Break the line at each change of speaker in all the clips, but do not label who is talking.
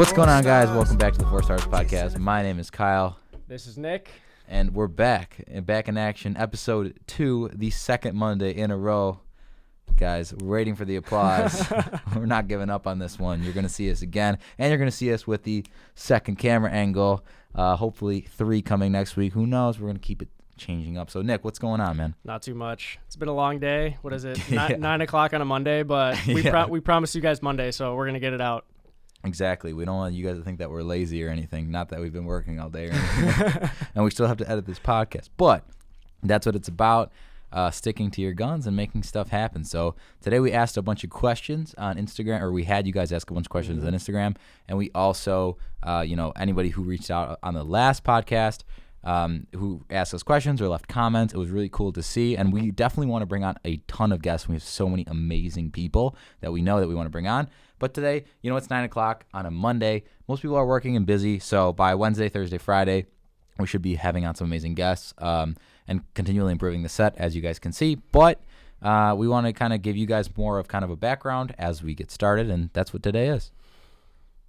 What's going on, guys? Welcome back to the 4 Stars Podcast. My name is Kyle.
This is Nick.
And we're back in action. Episode 2, the second Monday in a row. Guys, we're waiting for the applause. We're not giving up on this one. You're going to see us again. And you're going to see us with the second camera angle. Hopefully 3 coming next week. Who knows? We're going to keep it changing up. So, Nick, what's going on, man?
Not too much. It's been a long day. What is it? 9 o'clock on a Monday, but we promised you guys Monday, so we're going to get it out.
Exactly. We don't want you guys to think that we're lazy or anything. Not that we've been working all day or anything. And we still have to edit this podcast. But that's what it's about, sticking to your guns and making stuff happen. So today we asked a bunch of questions on Instagram, or we had you guys ask a bunch of questions on Instagram. And we also, anybody who reached out on the last podcast, who asked us questions or left comments. It was really cool to see, and we definitely want to bring on a ton of guests. We have so many amazing people that we know that we want to bring on. But today, it's 9 o'clock on a Monday. Most people are working and busy, so by Wednesday, Thursday, Friday, we should be having on some amazing guests and continually improving the set, as you guys can see. But we want to kind of give you guys more of kind of a background as we get started, and that's what today is.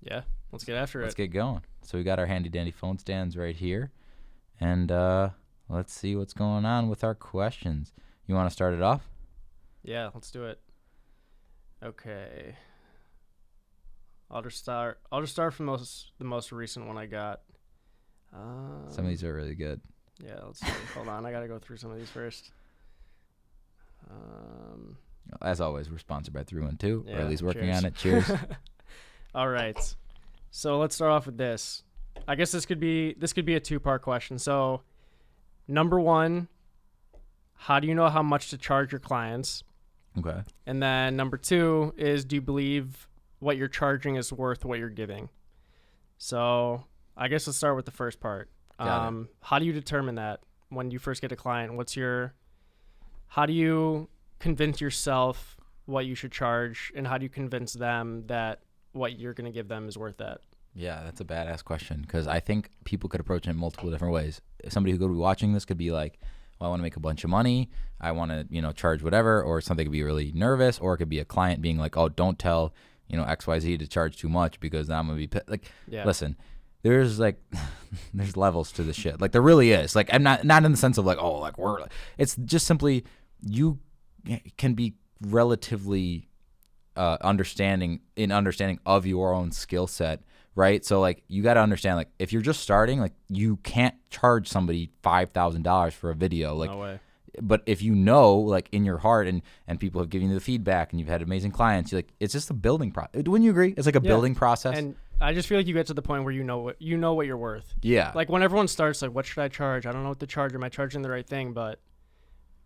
Yeah, let's get after it.
Let's get going. So we got our handy-dandy phone stands right here. And let's see what's going on with our questions. You want to start it off?
Yeah, let's do it. Okay. I'll just start from the most recent one I got.
Some of these are really good.
Yeah, let's see. Hold on, I gotta go through some of these first.
As always, we're sponsored by 312,
yeah,
or at least working
cheers.
on it. Cheers.
All right. So let's start off with this. I guess this could be a 2-part question. So, number 1, how do you know how much to charge your clients?
Okay.
And then number 2 is, do you believe what you're charging is worth what you're giving? So, I guess let's start with the first part. How do you determine that when you first get a client? How do you convince yourself what you should charge, and how do you convince them that what you're going to give them is worth that?
Yeah, that's a badass question, because I think people could approach it in multiple different ways. Somebody who could be watching this could be like, well, I want to make a bunch of money. I want to, charge whatever, or something could be really nervous, or it could be a client being like, oh, don't tell, XYZ to charge too much because I'm going to be like, yeah. Listen, there's there's levels to this shit. Like there really is. Like I'm not in the sense of like, oh, like it's just simply you can be relatively understanding of your own skill set. Right. So like you got to understand, like if you're just starting, like you can't charge somebody $5,000 for a video. Like,
no way.
But if like in your heart and people have given you the feedback and you've had amazing clients, it's just a building process. Wouldn't you agree? It's like a building process.
And I just feel like you get to the point where you know what you're worth.
Yeah.
Like when everyone starts, like, what should I charge? I don't know what to charge. Am I charging the right thing? But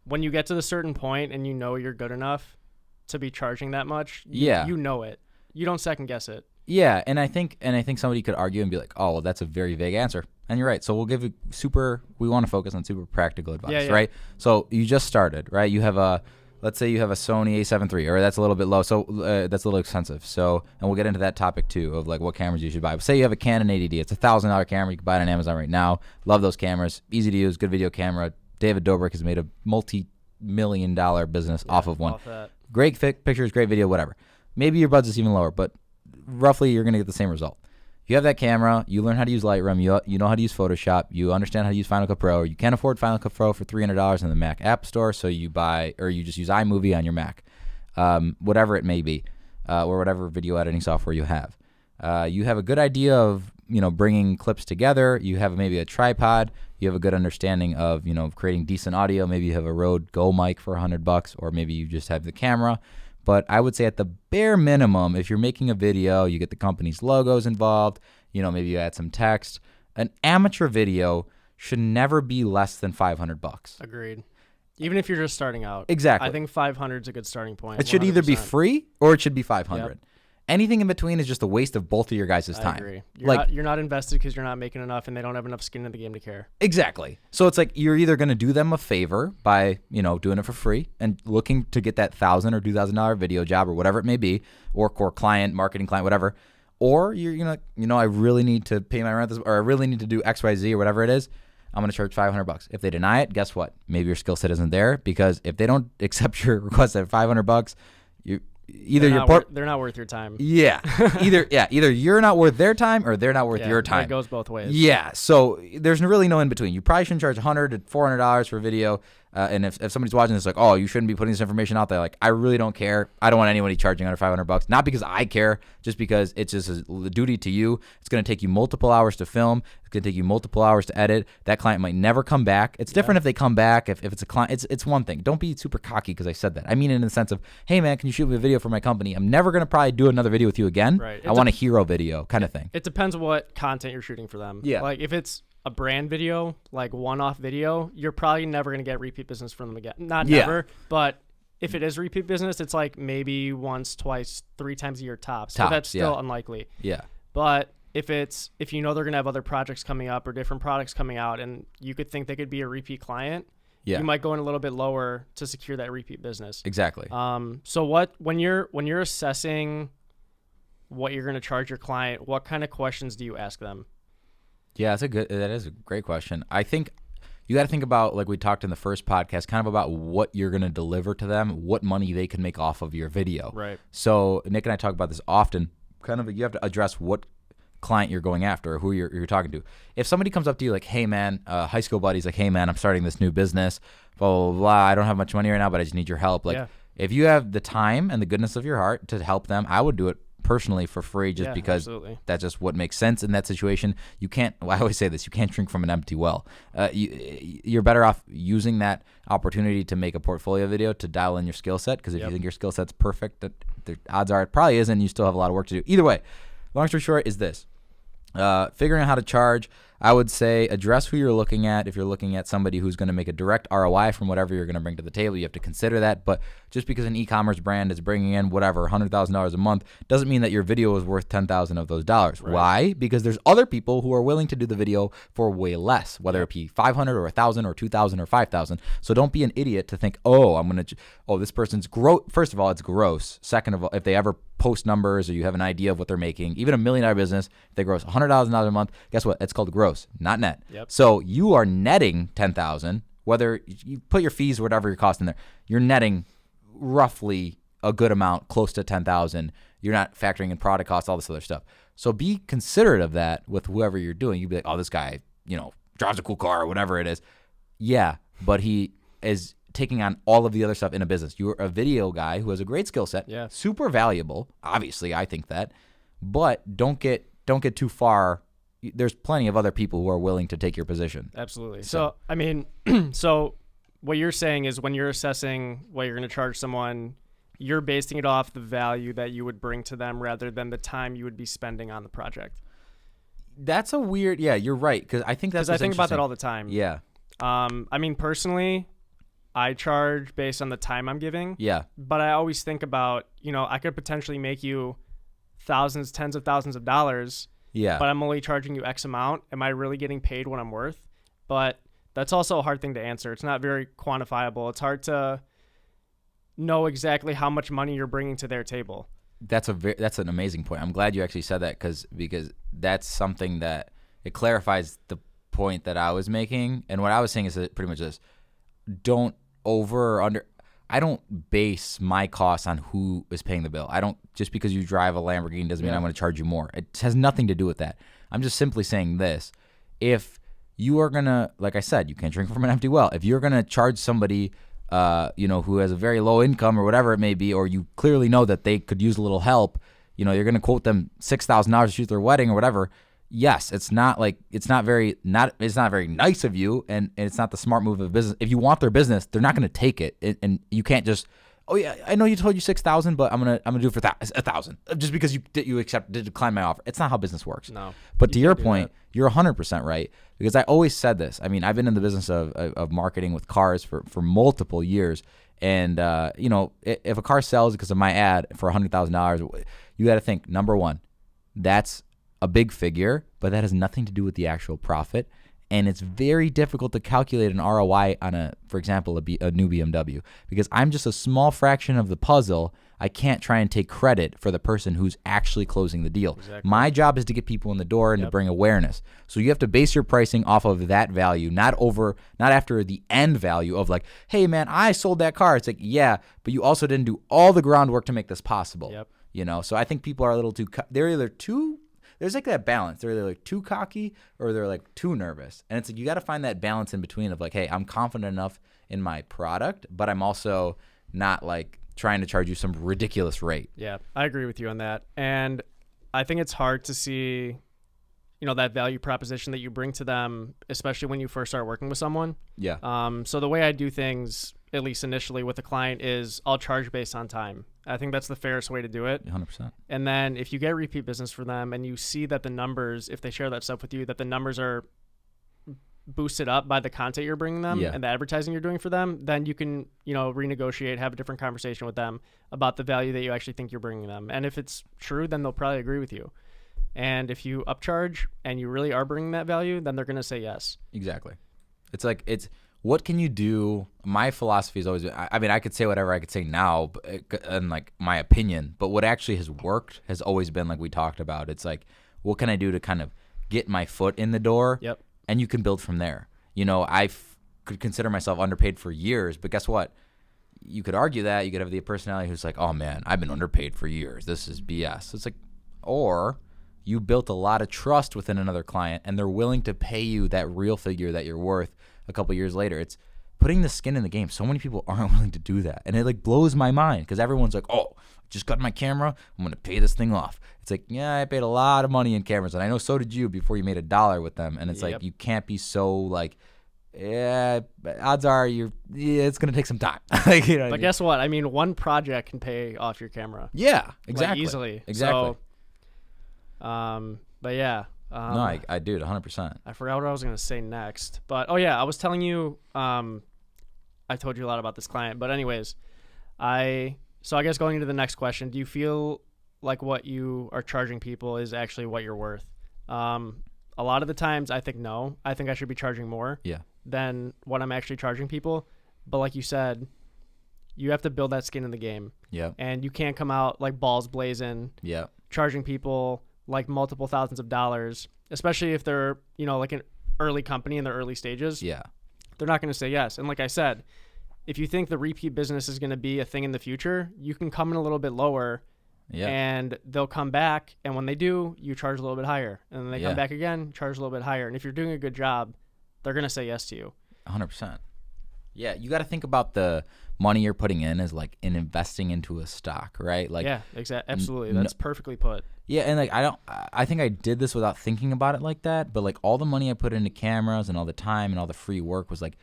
when you get to the certain point and you're good enough to be charging that much, you know it. You don't second guess it.
Yeah, and I think somebody could argue and be like, oh, well, that's a very vague answer. And you're right. So we'll give we want to focus on super practical advice, right? So you just started, right? You have let's say you have a Sony a7 III, or that's a little bit low, so that's a little expensive. So, and we'll get into that topic too, of like what cameras you should buy. But say you have a Canon 80D, it's $1,000 camera, you can buy it on Amazon right now. Love those cameras, easy to use, good video camera. David Dobrik has made a multi-million-dollar business off of one. Great pictures, great video, whatever. Maybe your budget's even lower, but roughly you're going to get the same result. You have that camera, you learn how to use Lightroom, you know how to use Photoshop, you understand how to use Final Cut Pro, or you can't afford Final Cut Pro for $300 in the Mac App Store, so you just use iMovie on your Mac, whatever it may be, or whatever video editing software you have. You have a good idea of, bringing clips together, you have maybe a tripod, you have a good understanding of, creating decent audio, maybe you have a Rode Go mic for $100, or maybe you just have the camera. But I would say at the bare minimum, if you're making a video, you get the company's logos involved, maybe you add some text. An amateur video should never be less than $500.
Agreed. Even if you're just starting out.
Exactly.
I think 500 is a good starting point.
It should 100%. Either be free or it should be 500.
Yep.
Anything in between is just a waste of both of your guys' time.
I agree. You're not invested because you're not making enough and they don't have enough skin in the game to care.
Exactly. So it's like you're either going to do them a favor by, doing it for free and looking to get that $1,000 or $2,000 video job or whatever it may be, or core client, marketing client, whatever. Or you're going to, I really need to pay my rent or I really need to do XYZ or whatever it is. I'm going to charge $500. If they deny it, guess what? Maybe your skill set isn't there, because if they don't accept your request at $500,
they're not worth your time.
Yeah. Either you're not worth their time or they're not worth your time.
It goes both ways.
Yeah. So there's really no in between. You probably shouldn't charge $100 to $400 for video. And if somebody's watching this, like, oh, you shouldn't be putting this information out there. Like, I really don't care. I don't want anybody charging under $500. Not because I care, just because it's just a duty to you. It's going to take you multiple hours to film. It's going to take you multiple hours to edit. That client might never come back. It's different if they come back. If it's a client, it's one thing. Don't be super cocky because I said that. I mean it in the sense of, hey, man, can you shoot me a video for my company? I'm never going to probably do another video with you again.
Right.
I want a hero video kind of thing.
It depends on what content you're shooting for them.
Yeah.
Like, if it's a brand video, like one-off video, you're probably never going to get repeat business from them again. Never, but if it is repeat business, it's like maybe once, twice, 3 times a year tops. So that's still unlikely.
Yeah.
But if you know they're going to have other projects coming up or different products coming out and you could think they could be a repeat client, you might go in a little bit lower to secure that repeat business.
Exactly.
So when you're assessing what you're going to charge your client, what kind of questions do you ask them?
Yeah, that is a great question. I think you got to think about, like we talked in the first podcast, kind of about what you're going to deliver to them, what money they can make off of your video.
Right.
So Nick and I talk about this often. Kind of, you have to address what client you're going after, or who you're talking to. If somebody comes up to you like, hey man, high school buddy's like, hey man, I'm starting this new business, blah, blah, blah. I don't have much money right now, but I just need your help. Like, if you have the time and the goodness of your heart to help them, I would do it personally for free, just because that's just what makes sense in that situation. You can't, I always say this, you can't drink from an empty well. You're better off using that opportunity to make a portfolio video to dial in your skill set, because if you think your skill set's perfect, the odds are it probably isn't, and you still have a lot of work to do. Either way, long story short is this. Figuring out how to charge, I would say address who you're looking at. If you're looking at somebody who's going to make a direct ROI from whatever you're going to bring to the table, you have to consider that. But just because an e-commerce brand is bringing in whatever $100,000 a month doesn't mean that your video is worth $10,000 of those dollars. Right. Why? Because there's other people who are willing to do the video for way less, whether it be $500 or $1,000 or $2,000 or $5,000. So don't be an idiot to think, this person's gross. First of all, it's gross. Second of all, if they ever post numbers or you have an idea of what they're making, even $1 million business, if they gross $100,000 a month, guess what? It's called gross, not net.
Yep.
So you are netting $10,000, whether you put your fees, whatever your cost in there, you're netting roughly a good amount, close to $10,000. You're not factoring in product costs, all this other stuff. So be considerate of that with whoever you're doing. You'd be like, oh, this guy, drives a cool car or whatever it is. Yeah, but he is taking on all of the other stuff in a business. You're a video guy who has a great skill set, super valuable. Obviously, I think that, but don't get too far. There's plenty of other people who are willing to take your position.
Absolutely. So I mean, so what you're saying is when you're assessing what you're going to charge someone, you're basing it off the value that you would bring to them rather than the time you would be spending on the project.
That's a weird. Yeah, you're right, because I think
I think about that all the time.
Yeah.
I mean, personally, I charge based on the time I'm giving.
Yeah.
But I always think about, I could potentially make you thousands, tens of thousands of dollars.
Yeah.
But I'm only charging you X amount. Am I really getting paid what I'm worth? But that's also a hard thing to answer. It's not very quantifiable. It's hard to know exactly how much money you're bringing to their table.
That's an amazing point. I'm glad you actually said that because that's something that it clarifies the point that I was making. And what I was saying is that pretty much this. Don't over or under. I don't base my costs on who is paying the bill. I don't, just because you drive a Lamborghini doesn't mean I'm going to charge you more. It has nothing to do with that. I'm just simply saying this. If you are going to, like I said, you can't drink from an empty well. If you're going to charge somebody, who has a very low income or whatever it may be, or you clearly know that they could use a little help, you're going to quote them $6,000 to shoot their wedding or whatever. Yes, it's not very nice of you, and it's not the smart move of business. If you want their business, they're not going to take it, and you can't just, oh yeah, I know you told you $6,000, but I'm gonna do it for $1,000 just because you decline my offer. It's not how business works.
No.
But to your point, you're 100% right, because I always said this. I mean, I've been in the business of marketing with cars for multiple years, and if a car sells because of my ad for $100,000, you got to think, number one, that's a big figure, but that has nothing to do with the actual profit. And it's very difficult to calculate an ROI on for example, a new BMW, because I'm just a small fraction of the puzzle. I can't try and take credit for the person who's actually closing the deal.
Exactly.
My job is to get people in the door and to bring awareness. So you have to base your pricing off of that value, not after the end value of like, hey man, I sold that car. It's like, yeah, but you also didn't do all the groundwork to make this possible.
Yep.
You know, so I think people are a little there's like that balance. They're either like too cocky or they're like too nervous. And it's like, you got to find that balance in between of like, hey, I'm confident enough in my product, but I'm also not like trying to charge you some ridiculous rate.
Yeah, I agree with you on that. And I think it's hard to see, that value proposition that you bring to them, especially when you first start working with someone.
Yeah.
So the way I do things, at least initially with a client, is I'll charge based on time. I think that's the fairest way to do it.
100%.
And then if you get repeat business for them and you see that the numbers, if they share that stuff with you, that the numbers are boosted up by the content you're bringing them and the advertising you're doing for them, then you can, renegotiate, have a different conversation with them about the value that you actually think you're bringing them. And if it's true, then they'll probably agree with you. And if you upcharge and you really are bringing that value, then they're going to say yes.
Exactly. What can you do? My philosophy is always, I could say whatever I could say now and like my opinion, but what actually has worked has always been like we talked about. It's like, what can I do to kind of get my foot in the door?
Yep.
And you can build from there. I could consider myself underpaid for years, but guess what? You could argue that. You could have the personality who's like, oh man, I've been underpaid for years. This is BS. It's like, or you built a lot of trust within another client and they're willing to pay you that real figure that you're worth a couple years later. It's putting the skin in the game. So many people aren't willing to do that. And it like blows my mind because everyone's like, oh, just got my camera. I'm going to pay this thing off. It's like, yeah, I paid a lot of money in cameras. And I know so did you before you made $1 with them. And it's like, you can't be so like, yeah, odds are it's going to take some time.
But guess what? I mean, one project can pay off your camera.
Yeah, exactly.
Like, easily.
Exactly.
So, but yeah.
No, I do it 100%.
I forgot what I was going to say next. But, oh yeah, I was telling you, I told you a lot about this client. But anyways, so I guess going into the next question, do you feel like what you are charging people is actually what you're worth? A lot of the times I think no. I think I should be charging more than what I'm actually charging people. But like you said, you have to build that skin in the game.
Yeah.
And you can't come out like balls blazing.
Yeah.
Charging people like multiple thousands of dollars, especially if they're, like an early company in their early stages.
Yeah.
They're not going to say yes. And like I said, if you think the repeat business is going to be a thing in the future, you can come in a little bit lower and they'll come back. And when they do, you charge a little bit higher. And then they come back again, charge a little bit higher. And if you're doing a good job, they're going to say yes to you.
100%. Yeah, you got to think about the money you're putting in as like in investing into a stock, right? Like,
yeah, exactly. Absolutely. That's perfectly put.
Yeah, and like I think I did this without thinking about it like that, but like all the money I put into cameras and all the time and all the free work was like,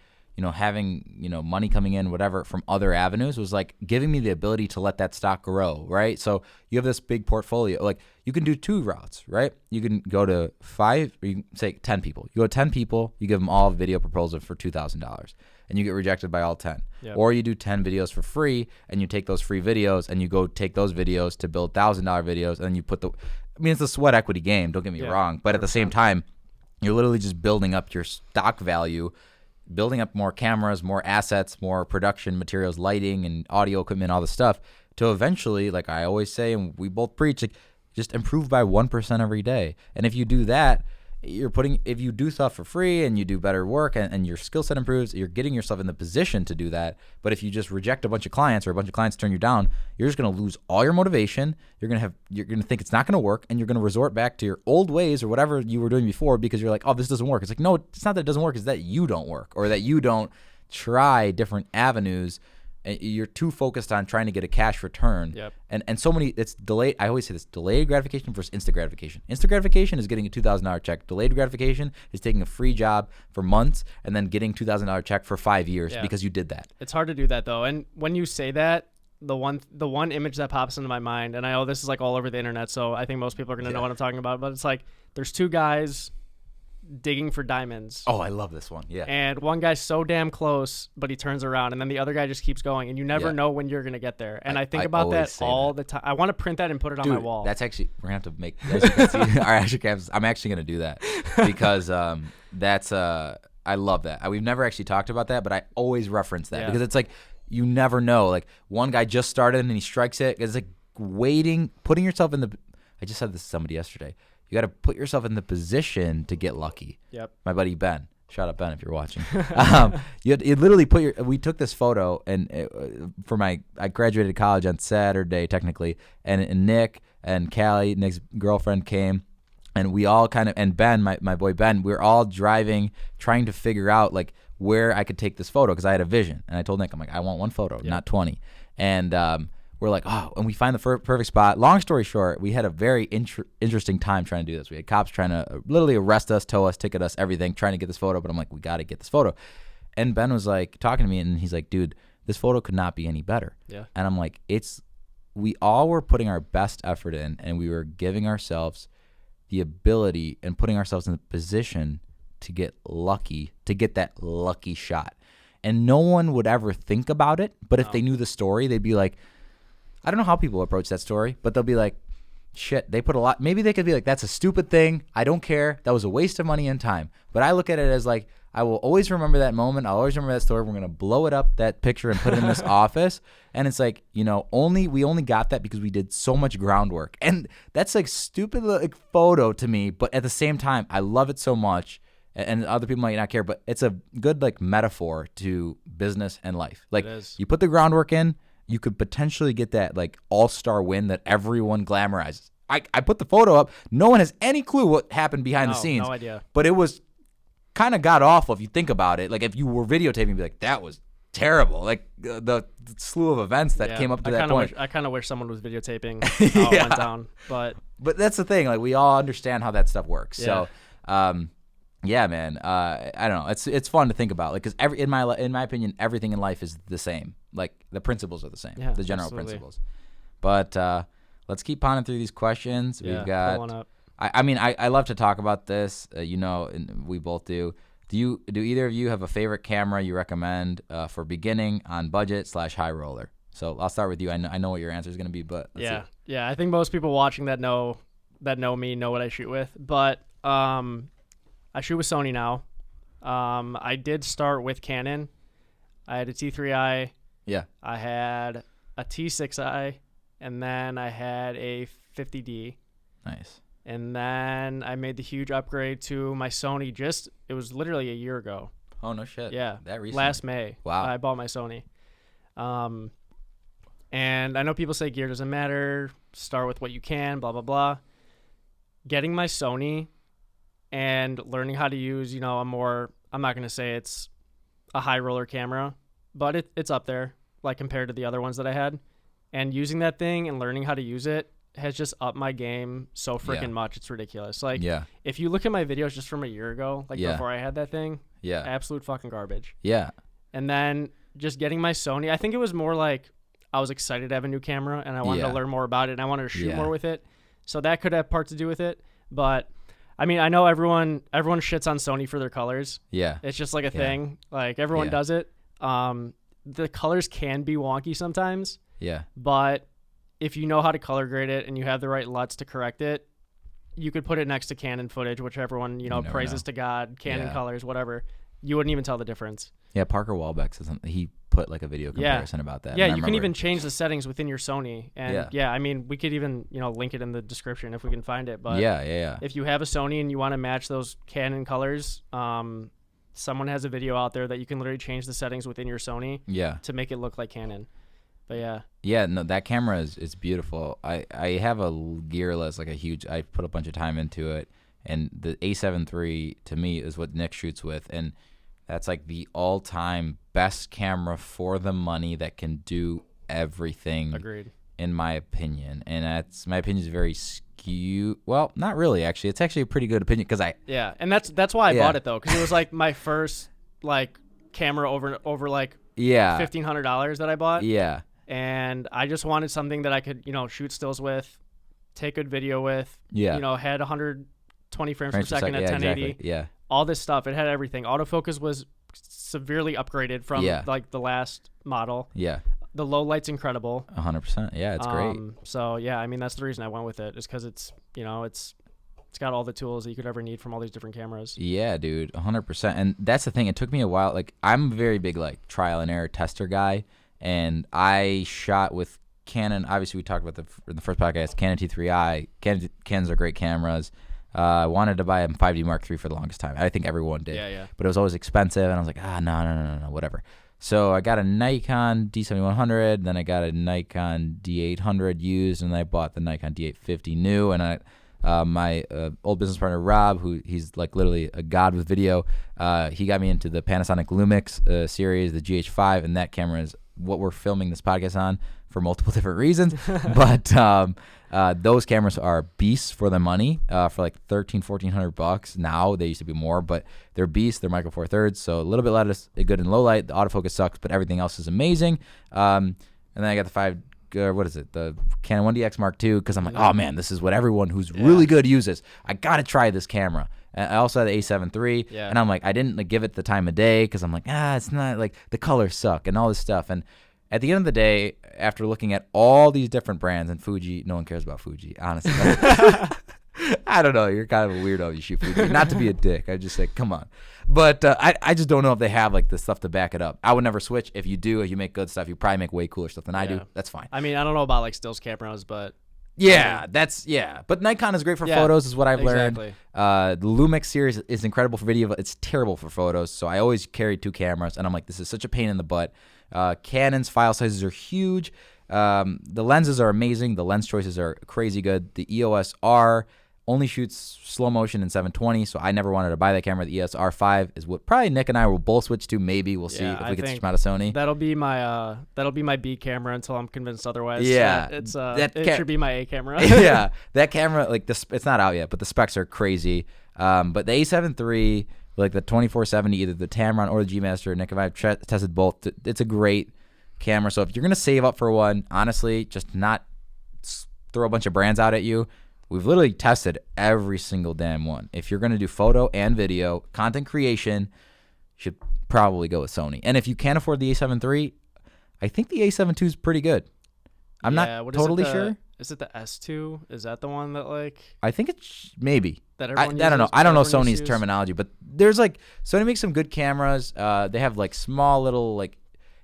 having, money coming in, whatever, from other avenues was like giving me the ability to let that stock grow, right? So you have this big portfolio. Like you can do two routes, right? You can go to 5, or you can say 10 people. You go to 10 people, you give them all a video proposal for $2,000 and you get rejected by all 10. Yep. Or you do 10 videos for free and you take those free videos and you go take those videos to build $1,000 videos and you put it's a sweat equity game, don't get me wrong, but 100%. At the same time, you're literally just building up your stock value, building up more cameras, more assets, more production materials, lighting and audio equipment, all the stuff to eventually, like I always say, and we both preach, like just improve by 1% every day. And if you do that, if you do stuff for free and you do better work and your skill set improves, you're getting yourself in the position to do that. But if you just reject a bunch of clients or a bunch of clients turn you down, you're just going to lose all your motivation. You're going to think it's not going to work and you're going to resort back to your old ways or whatever you were doing before because you're like, oh, this doesn't work. It's like, no, it's not that it doesn't work. It's that you don't work or that you don't try different avenues. You're too focused on trying to get a cash return.
Yep. And
so many, it's delayed. I always say this, delayed gratification versus instant gratification. Instant gratification is getting a $2,000 check. Delayed gratification is taking a free job for months and then getting $2,000 check for 5 years because you did that.
It's hard to do that though. And when you say that, the one image that pops into my mind, and I know this is like all over the internet, so I think most people are going to know what I'm talking about, but it's like there's two guys digging for diamonds.
Oh, I love this one. Yeah.
And one guy's so damn close, but he turns around, and then the other guy just keeps going, and you never know when you're gonna get there. And I think about that all the time. I want to print that and put it on my wall.
That's actually, we're gonna have to make, as you can see, our action cams. I'm actually gonna do that because that's I love that. We've never actually talked about that, but I always reference that because it's like you never know. Like one guy just started and he strikes it. It's like putting yourself in the. I just said this to somebody yesterday. You got to put yourself in the position to get lucky.
Yep.
My buddy Ben. Shout out Ben if you're watching. You literally we took this photo and I graduated college on Saturday technically, and Nick and Callie, Nick's girlfriend, came, and we all and Ben, my boy Ben, we were all driving, trying to figure out like where I could take this photo because I had a vision, and I told Nick, I'm like, I want one photo, not 20, and we're like, and we find the perfect spot. Long story short, we had a very interesting time trying to do this. We had cops trying to literally arrest us, tow us, ticket us, everything, trying to get this photo. But I'm like, we got to get this photo. And Ben was like talking to me, and he's like, dude, this photo could not be any better.
Yeah.
And I'm like, we all were putting our best effort in, and we were giving ourselves the ability and putting ourselves in the position to get lucky, to get that lucky shot. And no one would ever think about it. But if they knew the story, they'd be like, I don't know how people approach that story, but they'll be like, shit, they put a lot. Maybe they could be like, that's a stupid thing. I don't care. That was a waste of money and time. But I look at it as like, I will always remember that moment. I'll always remember that story. We're going to blow it up, that picture, and put it in this office. And it's like, we only got that because we did so much groundwork. And that's like stupid like photo to me. But at the same time, I love it so much. And other people might not care, but it's a good like metaphor to business and life. Like you put the groundwork in, you could potentially get that like all-star win that everyone glamorizes. I put the photo up. No one has any clue what happened behind the scenes.
No idea.
But it was kind of god awful if you think about it. Like if you were videotaping, you'd be like, that was terrible. Like the slew of events that came up to that point.
I kind of wish someone was videotaping how it went down. But
that's the thing. Like we all understand how that stuff works. Yeah. So, yeah, man. I don't know. It's fun to think about, like, because in my opinion, everything in life is the same. Like the principles are the same. Yeah, the general principles. But let's keep pondering through these questions.
Yeah,
we've got.
one up.
I love to talk about this. And we both do. Do either of you have a favorite camera you recommend for beginning, on budget / high roller? So I'll start with you. I know what your answer is going to be, but let's see.
I think most people watching that know me know what I shoot with. But I shoot with Sony now. I did start with Canon. I had a T3i.
Yeah.
I had a T6i, and then I had a 50D.
Nice.
And then I made the huge upgrade to my Sony. It was literally a year ago.
Oh, no shit.
Yeah.
That recently.
Last May.
Wow.
I bought my Sony. And I know people say gear doesn't matter. Start with what you can, blah, blah, blah. Getting my Sony and learning how to use, I'm not going to say it's a high roller camera, but it's up there, like compared to the other ones that I had. And using that thing and learning how to use it has just upped my game so freaking much. It's ridiculous. Like, if you look at my videos just from a year ago, like before I had that thing, absolute fucking garbage.
Yeah.
And then just getting my Sony, I think it was more like I was excited to have a new camera and I wanted to learn more about it and I wanted to shoot more with it. So that could have part to do with it. But I mean, I know everyone shits on Sony for their colors.
Yeah.
It's just like a thing. Like everyone does it. The colors can be wonky sometimes.
Yeah.
But if you know how to color grade it and you have the right LUTs to correct it, you could put it next to Canon footage, which everyone, praises to God, Canon colors, whatever. You wouldn't even tell the difference.
Yeah, Parker Walbeck he put like a video comparison about that.
Yeah, you can even change the settings within your Sony. And I mean, we could even, link it in the description if we can find it. But if you have a Sony and you want to match those Canon colors, someone has a video out there that you can literally change the settings within your Sony to make it look like Canon. But
no, that camera is beautiful. I have a gear list, like I put a bunch of time into it, and the A7 III to me is what Nick shoots with, and that's like the all-time best camera for the money that can do everything.
Agreed.
In my opinion, and my opinion is very skewed. Well, not really, actually. It's actually a pretty good opinion because
and that's why I bought it though, because it was like my first like camera over like $1,500 that I bought.
Yeah.
And I just wanted something that I could, shoot stills with, take good video with.
Yeah.
Had 120 frames per second at 1080.
Exactly. Yeah.
All this stuff. It had everything. Autofocus was severely upgraded from like the last model.
Yeah.
The low light's incredible.
100%. Yeah, it's great.
So yeah, I mean that's the reason I went with it, is because it's it's got all the tools that you could ever need from all these different cameras.
Yeah, dude, 100%. And that's the thing. It took me a while. Like I'm a very big like trial and error tester guy. and I shot with Canon. Obviously, we talked about in the first podcast. Canon T3i. Canons are great cameras. I wanted to buy a 5D Mark III for the longest time. I think everyone did.
Yeah.
But it was always expensive, and I was like, no, whatever. So I got a Nikon D7100, then I got a Nikon D800 used, and I bought the Nikon D850 new. And my old business partner Rob, he's like literally a god with video, he got me into the Panasonic Lumix series, the GH5, and that camera is what we're filming this podcast on for multiple different reasons. But those cameras are beasts for the money, for like $1,400 now. They used to be more, but they're beasts. They're micro four thirds, so a little bit less good in low light. The autofocus sucks, but everything else is amazing. And then I got the Canon 1DX Mark II, because I'm like, oh man, this is what everyone who's really good uses. I gotta try this camera. And I also had the A7 III, and I'm like, I didn't give it the time of day, because I'm like, it's not, like, the colors suck and all this stuff. And at the end of the day, after looking at all these different brands, and Fuji, no one cares about Fuji, honestly. I don't know. You're kind of a weirdo. You shoot Fuji. Not to be a dick. I just say, come on. But I just don't know if they have like the stuff to back it up. I would never switch. If you do, if you make good stuff, you probably make way cooler stuff than I do. That's fine.
I mean, I don't know about like stills cameras, but
But Nikon is great for photos, is what I've learned. The Lumix series is incredible for video, but it's terrible for photos. So I always carry 2 cameras, and I'm like, this is such a pain in the butt. Canon's file sizes are huge. The lenses are amazing. The lens choices are crazy good. The EOS R only shoots slow motion in 720, so I never wanted to buy that camera. The EOS R5 is what probably Nick and I will both switch to. Maybe we'll see if we get to come out of Sony.
That'll be my B camera until I'm convinced otherwise.
Yeah,
it should be my A camera.
Yeah, that camera, like it's not out yet, but the specs are crazy. But the A7 III, like the 2470, either the Tamron or the G Master, Nick and I have tested both. It's a great camera. So if you're gonna save up for one, honestly, just not throw a bunch of brands out at you. We've literally tested every single damn one. If you're gonna do photo and video content creation, you should probably go with Sony. And if you can't afford the A7 III, I think the A7 II is pretty good. I'm not totally sure.
Is it the S2? Is that the one that like?
I think it's maybe.
That
I don't know. I don't know Sony's terminology, but there's like Sony makes some good cameras. They have like small little like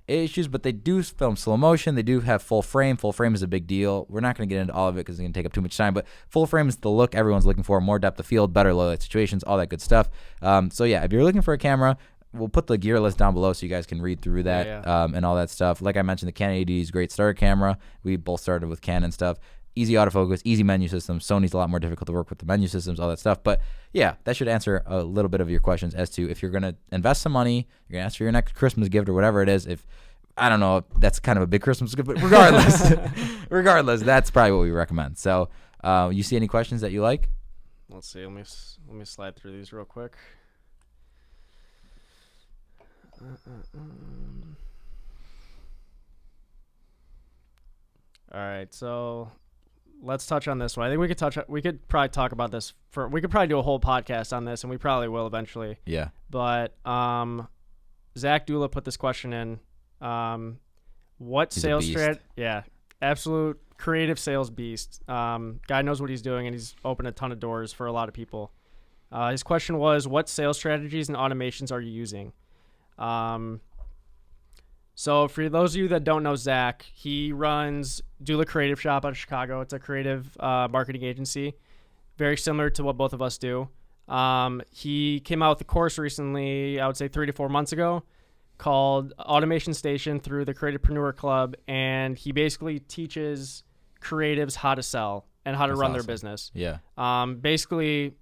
issues, but they do film slow motion. They do have full frame. Full frame is a big deal. We're not going to get into all of it because it's going to take up too much time, but full frame is the look everyone's looking for. More depth of field, better low light situations, all that good stuff. So yeah, if you're looking for a camera, we'll put the gear list down below so you guys can read through that and all that stuff. Like I mentioned, the Canon 80D is a great starter camera. We both started with Canon stuff. Easy autofocus, easy menu system. Sony's a lot more difficult to work with the menu systems, all that stuff. But yeah, that should answer a little bit of your questions as to if you're going to invest some money, you're going to ask for your next Christmas gift or whatever it is. If I don't know, that's kind of a big Christmas gift, but regardless, that's probably what we recommend. So, you see any questions that you like?
Let's see. Let me slide through these real quick. All right, so let's touch on this one. I think we could probably talk about this we could probably do a whole podcast on this, and we probably will eventually.
Yeah.
But Zach Dula put this question in. What sales strat? Yeah, absolute creative sales beast. Guy knows what he's doing, and he's opened a ton of doors for a lot of people. His question was, what sales strategies and automations are you using? So for those of you that don't know Zach, he runs Dula Creative Shop out of Chicago. It's a creative marketing agency, very similar to what both of us do. He came out with a course recently, I would say 3 to 4 months ago, called Automation Station through the Creativepreneur Club, and he basically teaches creatives how to sell and how to run their business.
Yeah.
Basically,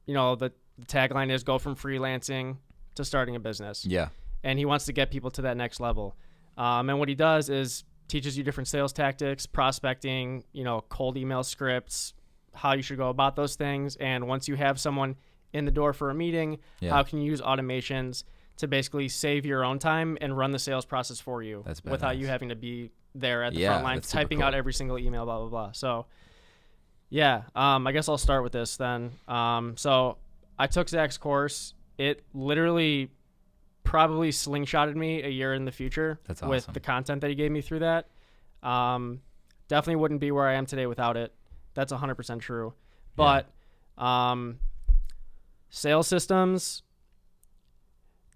the tagline is go from freelancing to starting a business.
Yeah.
And he wants to get people to that next level. And what he does is teaches you different sales tactics, prospecting, cold email scripts, how you should go about those things. And once you have someone in the door for a meeting, how can you use automations to basically save your own time and run the sales process for you without you having to be there at the front line typing out every single email, blah, blah, blah. So, I guess I'll start with this then. So I took Zach's course. It literally probably slingshotted me a year in the future with the content that he gave me through that. Definitely wouldn't be where I am today without it. That's 100% true. But sales systems,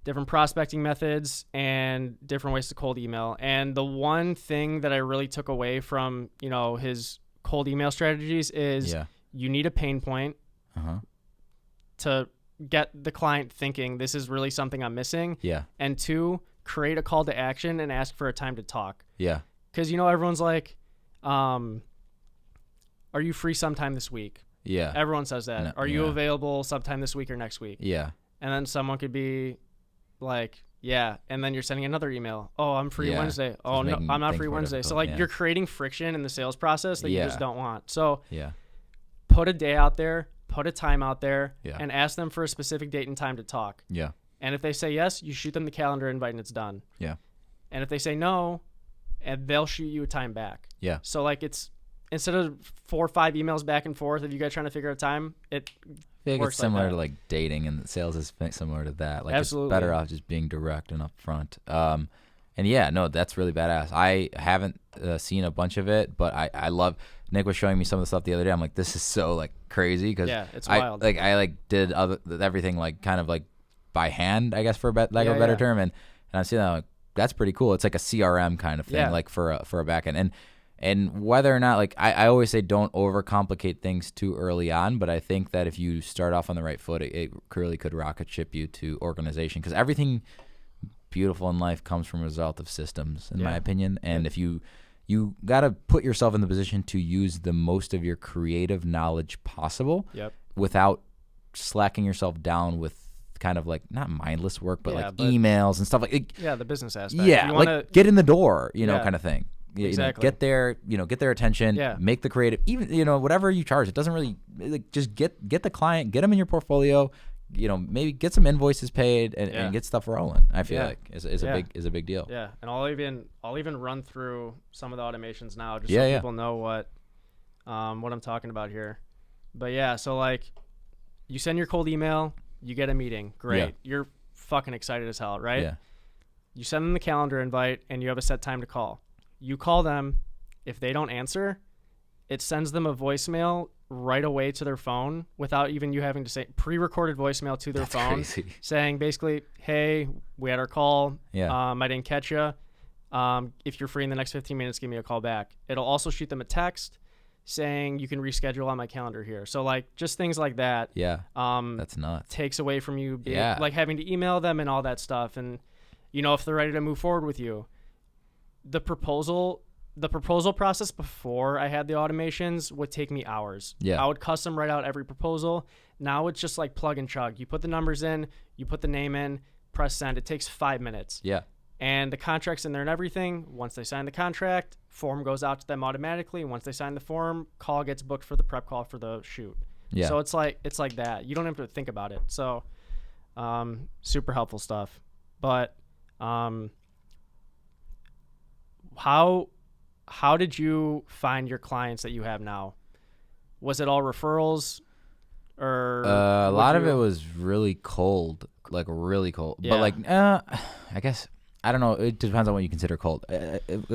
different prospecting methods, and different ways to cold email. And the one thing that I really took away from, his cold email strategies is you need a pain point to get the client thinking this is really something I'm missing.
Yeah.
And 2, create a call to action and ask for a time to talk.
Yeah.
Because, everyone's like, are you free sometime this week?
Yeah.
Everyone says that.
No,
are you available sometime this week or next week?
Yeah.
And then someone could be like, yeah. And then you're sending another email. Oh, I'm free Wednesday. Oh, no, I'm not free Wednesday. So like you're creating friction in the sales process that you just don't want. So put a day out there, put a time out there, and ask them for a specific date and time to talk.
Yeah.
And if they say yes, you shoot them the calendar invite and it's done.
Yeah. And
if they say no, and they'll shoot you a time back.
Yeah.
So like it's, instead of 4 or 5 emails back and forth of you guys trying to figure out time, it
I think it's similar to like dating, and sales is similar to that. Like
Absolutely.
It's better off just being direct and upfront. And yeah, no, that's really badass. I haven't seen a bunch of it, but I love. Nick was showing me some of the stuff the other day. I'm like, this is so like crazy because
it's wild.
I did everything like kind of like by hand, I guess, for a better term, and I'm seeing that, like, that's pretty cool. It's like a CRM kind of thing, like for a back end. And whether or not, like, I always say don't overcomplicate things too early on, but I think that if you start off on the right foot, it really could rocket ship you to organization, because everything beautiful in life comes from a result of systems, in my opinion. And if you got to put yourself in the position to use the most of your creative knowledge possible without slacking yourself down with kind of like not mindless work, but emails and stuff like it.
Yeah, the business aspect.
Yeah, like get in the door, kind of thing.
Exactly.
Get their attention. Yeah. Make the creative, even whatever you charge. It doesn't really just get the client, get them in your portfolio. Maybe get some invoices paid and get stuff rolling. I feel like is a big deal.
Yeah, and I'll even run through some of the automations now just so people know what I'm talking about here. But yeah, so like you send your cold email, you get a meeting. Great. Yeah. You're fucking excited as hell, right?
Yeah.
You send them the calendar invite and you have a set time to call. You call them. If they don't answer, it sends them a voicemail right away to their phone without even you having to say pre-recorded voicemail to their phone saying basically, hey, we had our call. Yeah. I didn't catch you. If you're free in the next 15 minutes, give me a call back. It'll also shoot them a text saying you can reschedule on my calendar here. So like just things like that.
Yeah. That's nuts.
Takes away from you being like having to email them and all that stuff. And if they're ready to move forward with you, the proposal process before I had the automations would take me hours. Yeah. I would custom write out every proposal. Now it's just like plug and chug. You put the numbers in, you put the name in, press send. It takes 5 minutes. Yeah. And the contract's in there and everything. Once they sign the contract, form goes out to them automatically. Once they sign the form, call gets booked for the prep call for the shoot. Yeah. So it's like that. You don't have to think about it. So super helpful stuff. But how did you find your clients that you have now? Was it all referrals, or
a lot of it was really cold, like really cold? Yeah. But like, I guess I don't know. It depends on what you consider cold.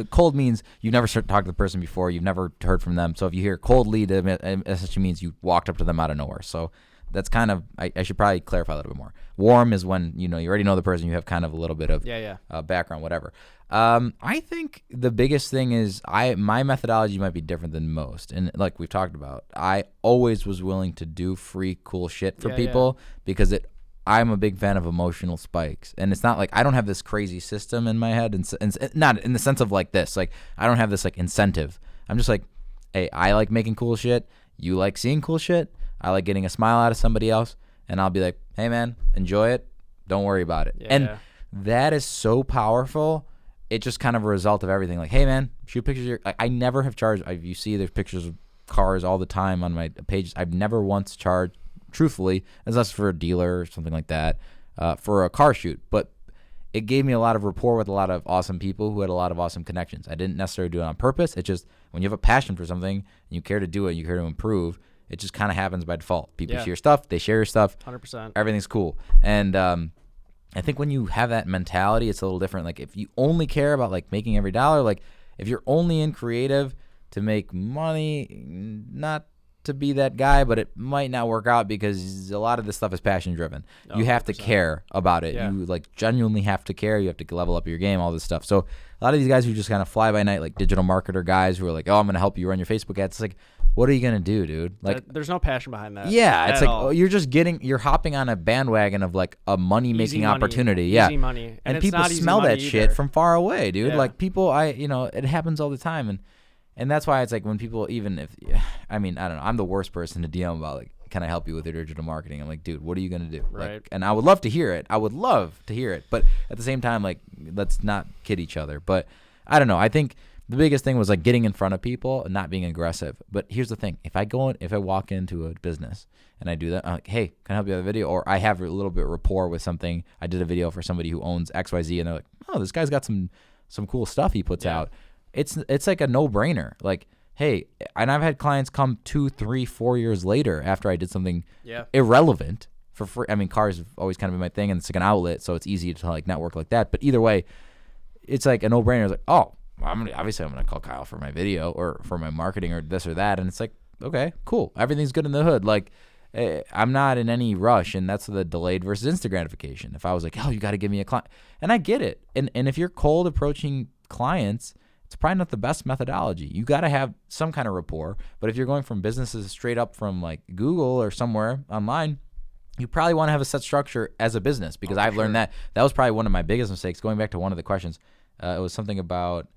Cold means you've never talked to the person before. You've never heard from them. So if you hear cold lead, it essentially means you walked up to them out of nowhere. So that's kind of I should probably clarify a little bit more. Warm is when you already know the person. You have kind of a little bit of background, whatever. I think the biggest thing is my methodology might be different than most, and like we've talked about, I always was willing to do free cool shit for people because I'm a big fan of emotional spikes, and it's not like I don't have this crazy system in my head, and not in the sense of like this, like I don't have this like incentive. I'm just like, hey, I like making cool shit. You like seeing cool shit. I like getting a smile out of somebody else, and I'll be like, hey man, enjoy it. Don't worry about it. Yeah. And that is so powerful. It's just kind of a result of everything. Like, hey man, shoot pictures of your, I never have charged. You see there's pictures of cars all the time on my pages. I've never once charged, truthfully, unless for a dealer or something like that, for a car shoot. But it gave me a lot of rapport with a lot of awesome people who had a lot of awesome connections. I didn't necessarily do it on purpose. It's just when you have a passion for something and you care to do it, you care to improve, it just kind of happens by default. People see your stuff, they share your stuff.
100%.
Everything's cool. And I think when you have that mentality, it's a little different. Like if you only care about like making every dollar, like if you're only in creative to make money, not to be that guy, but it might not work out because a lot of this stuff is passion driven. Oh, you have 100%. To care about it. Yeah. You like genuinely have to care. You have to level up your game, all this stuff. So a lot of these guys who just kind of fly by night, like digital marketer guys who are like, oh, I'm going to help you run your Facebook ads. It's like, what are you going to do, dude? Like,
there's no passion behind that.
Yeah. It's like, oh, you're hopping on a bandwagon of like a money making opportunity. Yeah.
Easy money.
And people smell that shit from far away, dude. Yeah. Like people, it happens all the time. And that's why it's like when people, even if, I don't know, I'm the worst person to DM about like, can I help you with your digital marketing? I'm like, dude, what are you going to do?
Right.
Like, and I would love to hear it. But at the same time, like, let's not kid each other. But I don't know. I think the biggest thing was like getting in front of people and not being aggressive. But here's the thing. If I walk into a business and I do that, I'm like, hey, can I help you with a video? Or I have a little bit of rapport with something. I did a video for somebody who owns XYZ and they're like, oh, this guy's got some cool stuff he puts out. It's like a no-brainer. Like, hey, and I've had clients come 2, 3, 4 years later after I did something irrelevant for free. I mean, cars have always kind of been my thing, and it's like an outlet, so it's easy to like network like that. But either way, it's like a no-brainer. It's like, oh, I'm gonna call Kyle for my video or for my marketing or this or that, and it's like, okay, cool, everything's good in the hood. Like, I'm not in any rush, and that's the delayed versus instant gratification. If I was like, oh, you got to give me a client, and I get it, and if you're cold approaching clients, it's probably not the best methodology. You got to have some kind of rapport. But if you're going from businesses straight up from like Google or somewhere online, you probably want to have a set structure as a business, because I've learned that was probably one of my biggest mistakes. Going back to one of the questions, it was something about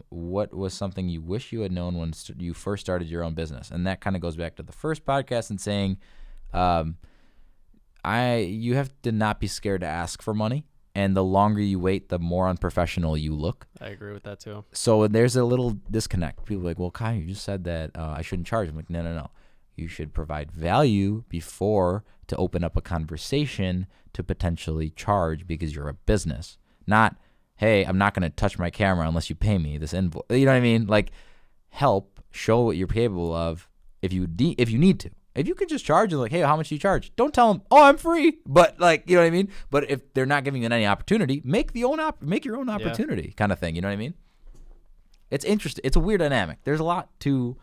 what was something you wish you had known when you first started your own business. And that kind of goes back to the first podcast and saying you have to not be scared to ask for money. And the longer you wait, the more unprofessional you look.
I agree with that too.
So there's a little disconnect. People are like, well, Kai, you just said that I shouldn't charge. I'm like, no. You should provide value before to open up a conversation to potentially charge, because you're a business. Not, hey, I'm not going to touch my camera unless you pay me this invoice. You know what I mean? Like, help, show what you're capable of if you need to. If you could just charge, like, hey, how much do you charge? Don't tell them, oh, I'm free. But like, you know what I mean? But if they're not giving you any opportunity, make your own opportunity kind of thing. You know what I mean? It's interesting. It's a weird dynamic. There's a lot to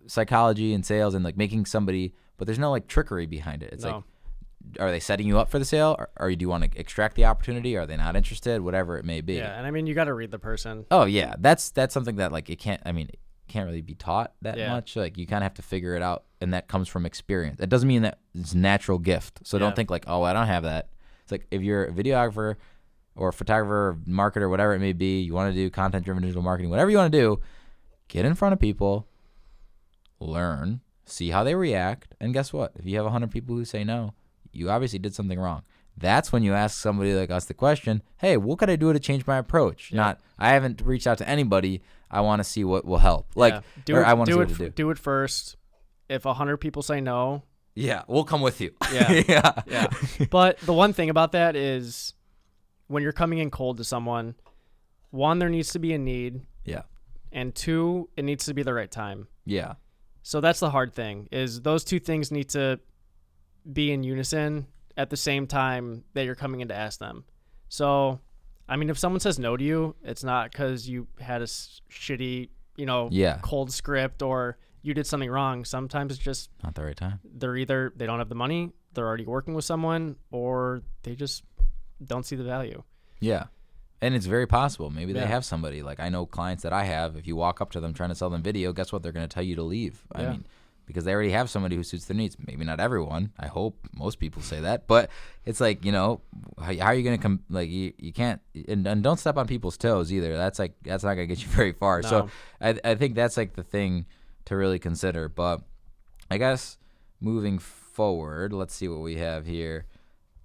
psychology and sales and like making somebody, but there's no like trickery behind it. It's like, are they setting you up for the sale? Or do you want to extract the opportunity? Are they not interested? Whatever it may be.
Yeah, and I mean, you got to read the person.
Oh yeah, that's something that like it can't really be taught that much. Like you kind of have to figure it out, and that comes from experience. It doesn't mean that it's a natural gift. So don't think like, oh, I don't have that. It's like if you're a videographer or a photographer, or marketer, whatever it may be, you want to do content-driven digital marketing, whatever you want to do, get in front of people, learn, see how they react, and guess what? If you have 100 people who say no, you obviously did something wrong. That's when you ask somebody like us the question, hey, what could I do to change my approach? Not, I haven't reached out to anybody. I want to see what will help. Like, I want to see what to do.
Do it first. If 100 people say no,
we'll come with you.
Yeah. But the one thing about that is when you're coming in cold to someone, one, there needs to be a need.
Yeah.
And two, it needs to be the right time.
Yeah.
So that's the hard thing, is those two things need to be in unison at the same time that you're coming in to ask them. So, I mean, if someone says no to you, it's not because you had a shitty, cold script or you did something wrong. Sometimes it's just
not the right time.
They don't have the money, they're already working with someone, or they just don't see the value.
Yeah. And it's very possible. Maybe they have somebody. Like I know clients that I have, if you walk up to them trying to sell them video, guess what? They're going to tell you to leave. Yeah. I mean, because they already have somebody who suits their needs. Maybe not everyone. I hope most people say that. But it's like, how are you going to come? Like you can't, and don't step on people's toes either. That's not going to get you very far. No. So I think that's like the thing to really consider. But I guess moving forward, let's see what we have here.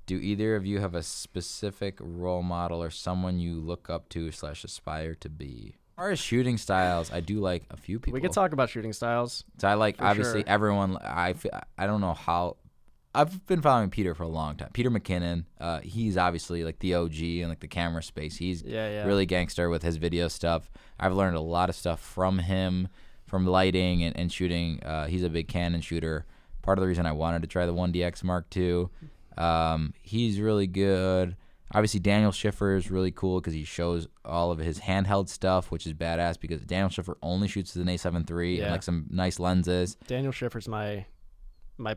Do either of you have a specific role model or someone you look up to / aspire to be? As far as shooting styles, I do like a few people.
We could talk about shooting styles.
So I like, obviously, everyone. I don't know how. I've been following Peter for a long time. Peter McKinnon, he's obviously like the OG in like the camera space. He's really gangster with his video stuff. I've learned a lot of stuff from him, from lighting and shooting. He's a big Canon shooter. Part of the reason I wanted to try the 1DX Mark II. He's really good. Obviously, Daniel Schiffer is really cool because he shows all of his handheld stuff, which is badass because Daniel Schiffer only shoots with an A7 III and like some nice lenses.
Daniel Schiffer's my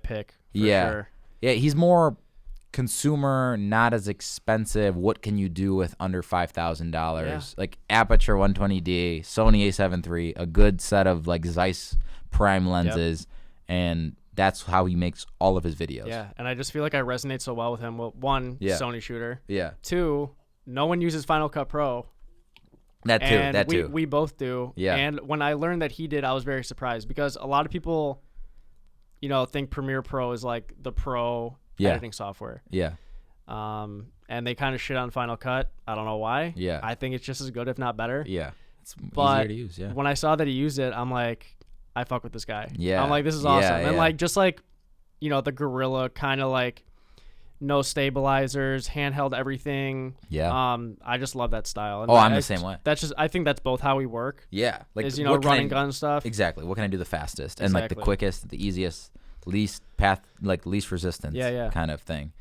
pick for sure.
Yeah, he's more consumer, not as expensive. What can you do with under $5,000? Like aperture 120D, Sony A7 III, a good set of like Zeiss prime lenses, and that's how he makes all of his videos.
Yeah, and I just feel like I resonate so well with him. Well, one, Sony shooter.
Yeah.
Two, no one uses Final Cut Pro.
That too.
We both do.
Yeah.
And when I learned that he did, I was very surprised because a lot of people, think Premiere Pro is like the pro editing software.
Yeah.
And they kind of shit on Final Cut. I don't know why.
Yeah.
I think it's just as good, if not better.
Yeah. It's easier to use. Yeah.
When I saw that he used it, I'm like, I fuck with this guy.
Yeah.
I'm like, this is awesome.
Yeah,
and like, just like, the Gorilla kind of like no stabilizers, handheld everything.
Yeah.
I just love that style. And
I'm the same way.
I think that's both how we work.
Yeah.
Like, is, run and gun stuff.
Exactly. What can I do the fastest and like the quickest, the easiest, least path, like least resistance kind of thing.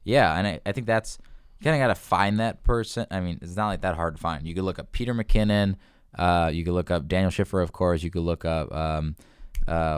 Yeah. And I think that's, you kind of got to find that person. I mean, it's not like that hard to find. You could look up Peter McKinnon. You could look up Daniel Schiffer, of course. You could look up,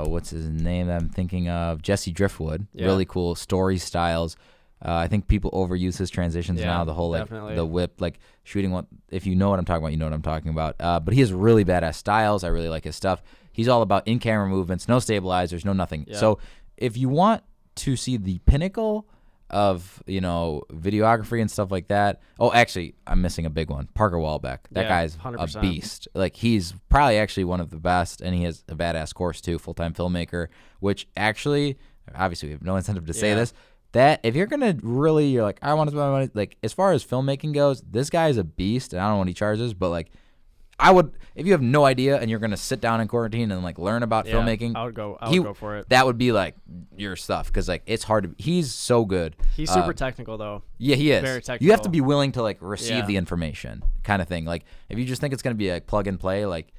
what's his name that I'm thinking of? Jesse Driftwood. Yeah. Really cool story styles. I think people overuse his transitions now. The whole like the whip, like shooting what. If you know what I'm talking about, you know what I'm talking about. But he has really badass styles. I really like his stuff. He's all about in-camera movements, no stabilizers, no nothing. Yeah. So if you want to see the pinnacle of videography and stuff like that. Oh, actually, I'm missing a big one. Parker Wahlbeck. That guy's 100%. A beast. Like he's probably actually one of the best, and he has a badass course too. Full-time filmmaker. Which actually, obviously, we have no incentive to say this. That if you're gonna really, you're like, I want to spend my money. Like as far as filmmaking goes, this guy is a beast, and I don't know what he charges, but like, I would, if you have no idea and you're gonna sit down in quarantine and like learn about filmmaking,
I would go for it.
That would be like your stuff because like it's hard to. He's so good.
He's super technical though.
Yeah, he is.
Very technical.
You have to be willing to like receive the information, kind of thing. Like if you just think it's gonna be a plug and play, like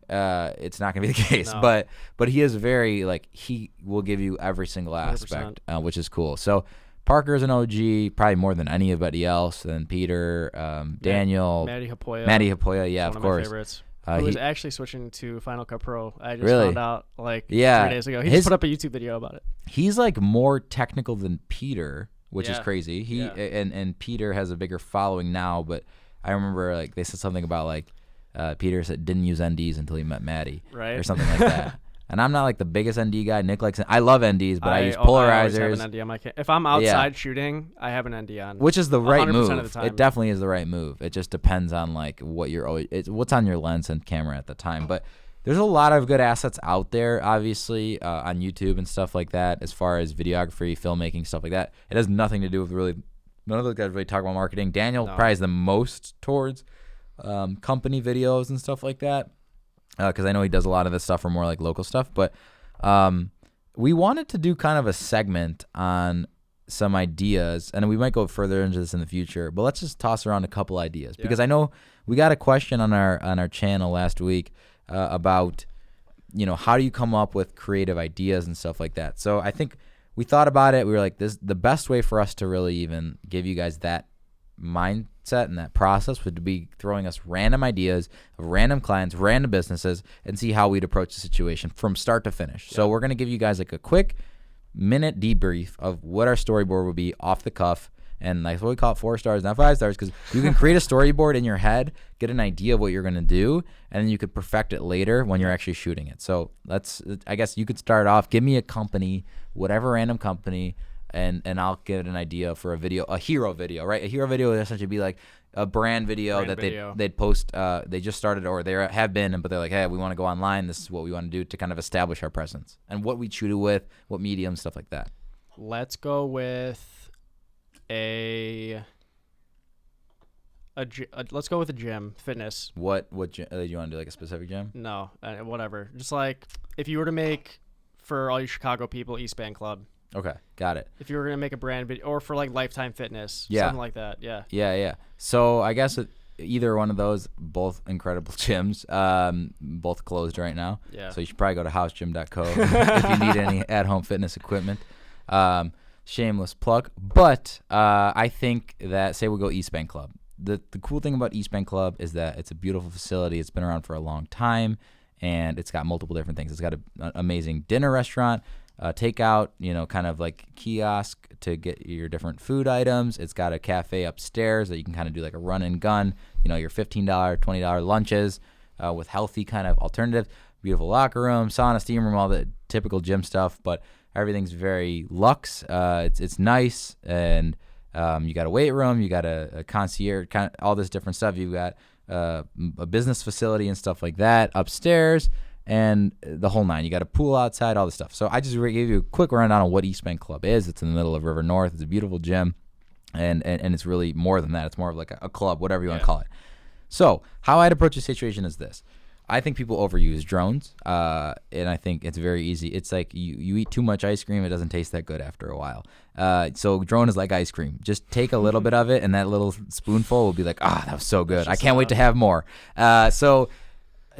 it's not gonna be the case. No. But he is very like he will give you every single aspect, which is cool. So. Parker's an OG, probably more than anybody else. Than Peter, Daniel,
Matty
Hapoya, yeah, of course.
My favorites. Who is actually switching to Final Cut Pro? I just
really?
Found out like 3 days ago. He just put up a YouTube video about it.
He's like more technical than Peter, which is crazy. And Peter has a bigger following now, but I remember like they said something about like Peter said didn't use NDs until he met Matty,
right,
or something like that. And I'm not like the biggest ND guy. Nick likes. I love NDs, but I use polarizers.
I always have an ND on my if I'm outside shooting, I have an ND on.
Which is the right move.
Of the time.
It definitely is the right move. It just depends on like what what's on your lens and camera at the time. But there's a lot of good assets out there, obviously, on YouTube and stuff like that. As far as videography, filmmaking, stuff like that, it has nothing to do with really. None of those guys really talk about marketing. Daniel probably is the most towards company videos and stuff like that. Because I know he does a lot of this stuff for more like local stuff, but we wanted to do kind of a segment on some ideas, and we might go further into this in the future, but let's just toss around a couple ideas because I know we got a question on our channel last week about how do you come up with creative ideas and stuff like that. So I think we thought about it. We were like, this the best way for us to really even give you guys that mindset and that process would be throwing us random ideas of random clients, random businesses, and see how we'd approach the situation from start to finish. So we're going to give you guys like a quick minute debrief of what our storyboard would be off the cuff. And that's what we call it, 4 stars, not 5 stars, because you can create a storyboard in your head, get an idea of what you're going to do, and then you could perfect it later when you're actually shooting it. So I guess you could start off, give me a company, whatever random company, and I'll get an idea for a video, a hero video, right? A hero video would essentially be like a brand video they'd post. They just started or they have been, but they're like, hey, we want to go online. This is what we want to do to kind of establish our presence and what we shoot it with, what medium, stuff like that.
Let's go with let's go with a gym, fitness.
What gym? Do you want to do like a specific gym?
No, whatever. Just like if you were to make for all you Chicago people, East Band Club.
Okay, got it.
If you were going to make a brand video, or for like Lifetime Fitness, something like that,
Yeah. So I guess either one of those, both incredible gyms, both closed right now. Yeah. So you should probably go to housegym.co if you need any at-home fitness equipment. shameless plug. But I think that, say we go East Bank Club. The cool thing about East Bank Club is that it's a beautiful facility. It's been around for a long time, and it's got multiple different things. It's got an amazing dinner restaurant, takeout, kind of like kiosk to get your different food items. It's got a cafe upstairs that you can kind of do like a run and gun, your $15, $20 lunches with healthy kind of alternatives. Beautiful locker room, sauna, steam room, all the typical gym stuff, but everything's very luxe. It's nice, and you got a weight room, you got a concierge, kind of all this different stuff. You've got a business facility and stuff like that upstairs, and the whole nine. You got a pool outside, all this stuff. So I just gave you a quick rundown on what East Bank Club is. It's in the middle of River North. It's a beautiful gym, and it's really more than that. It's more of like a club, whatever you want to call it. So how I'd approach the situation is this. I think people overuse drones, and I think it's very easy. It's like you eat too much ice cream, it doesn't taste that good after a while. So drone is like ice cream. Just take a little bit of it, and that little spoonful will be like, that was so good. I can't wait to have more. So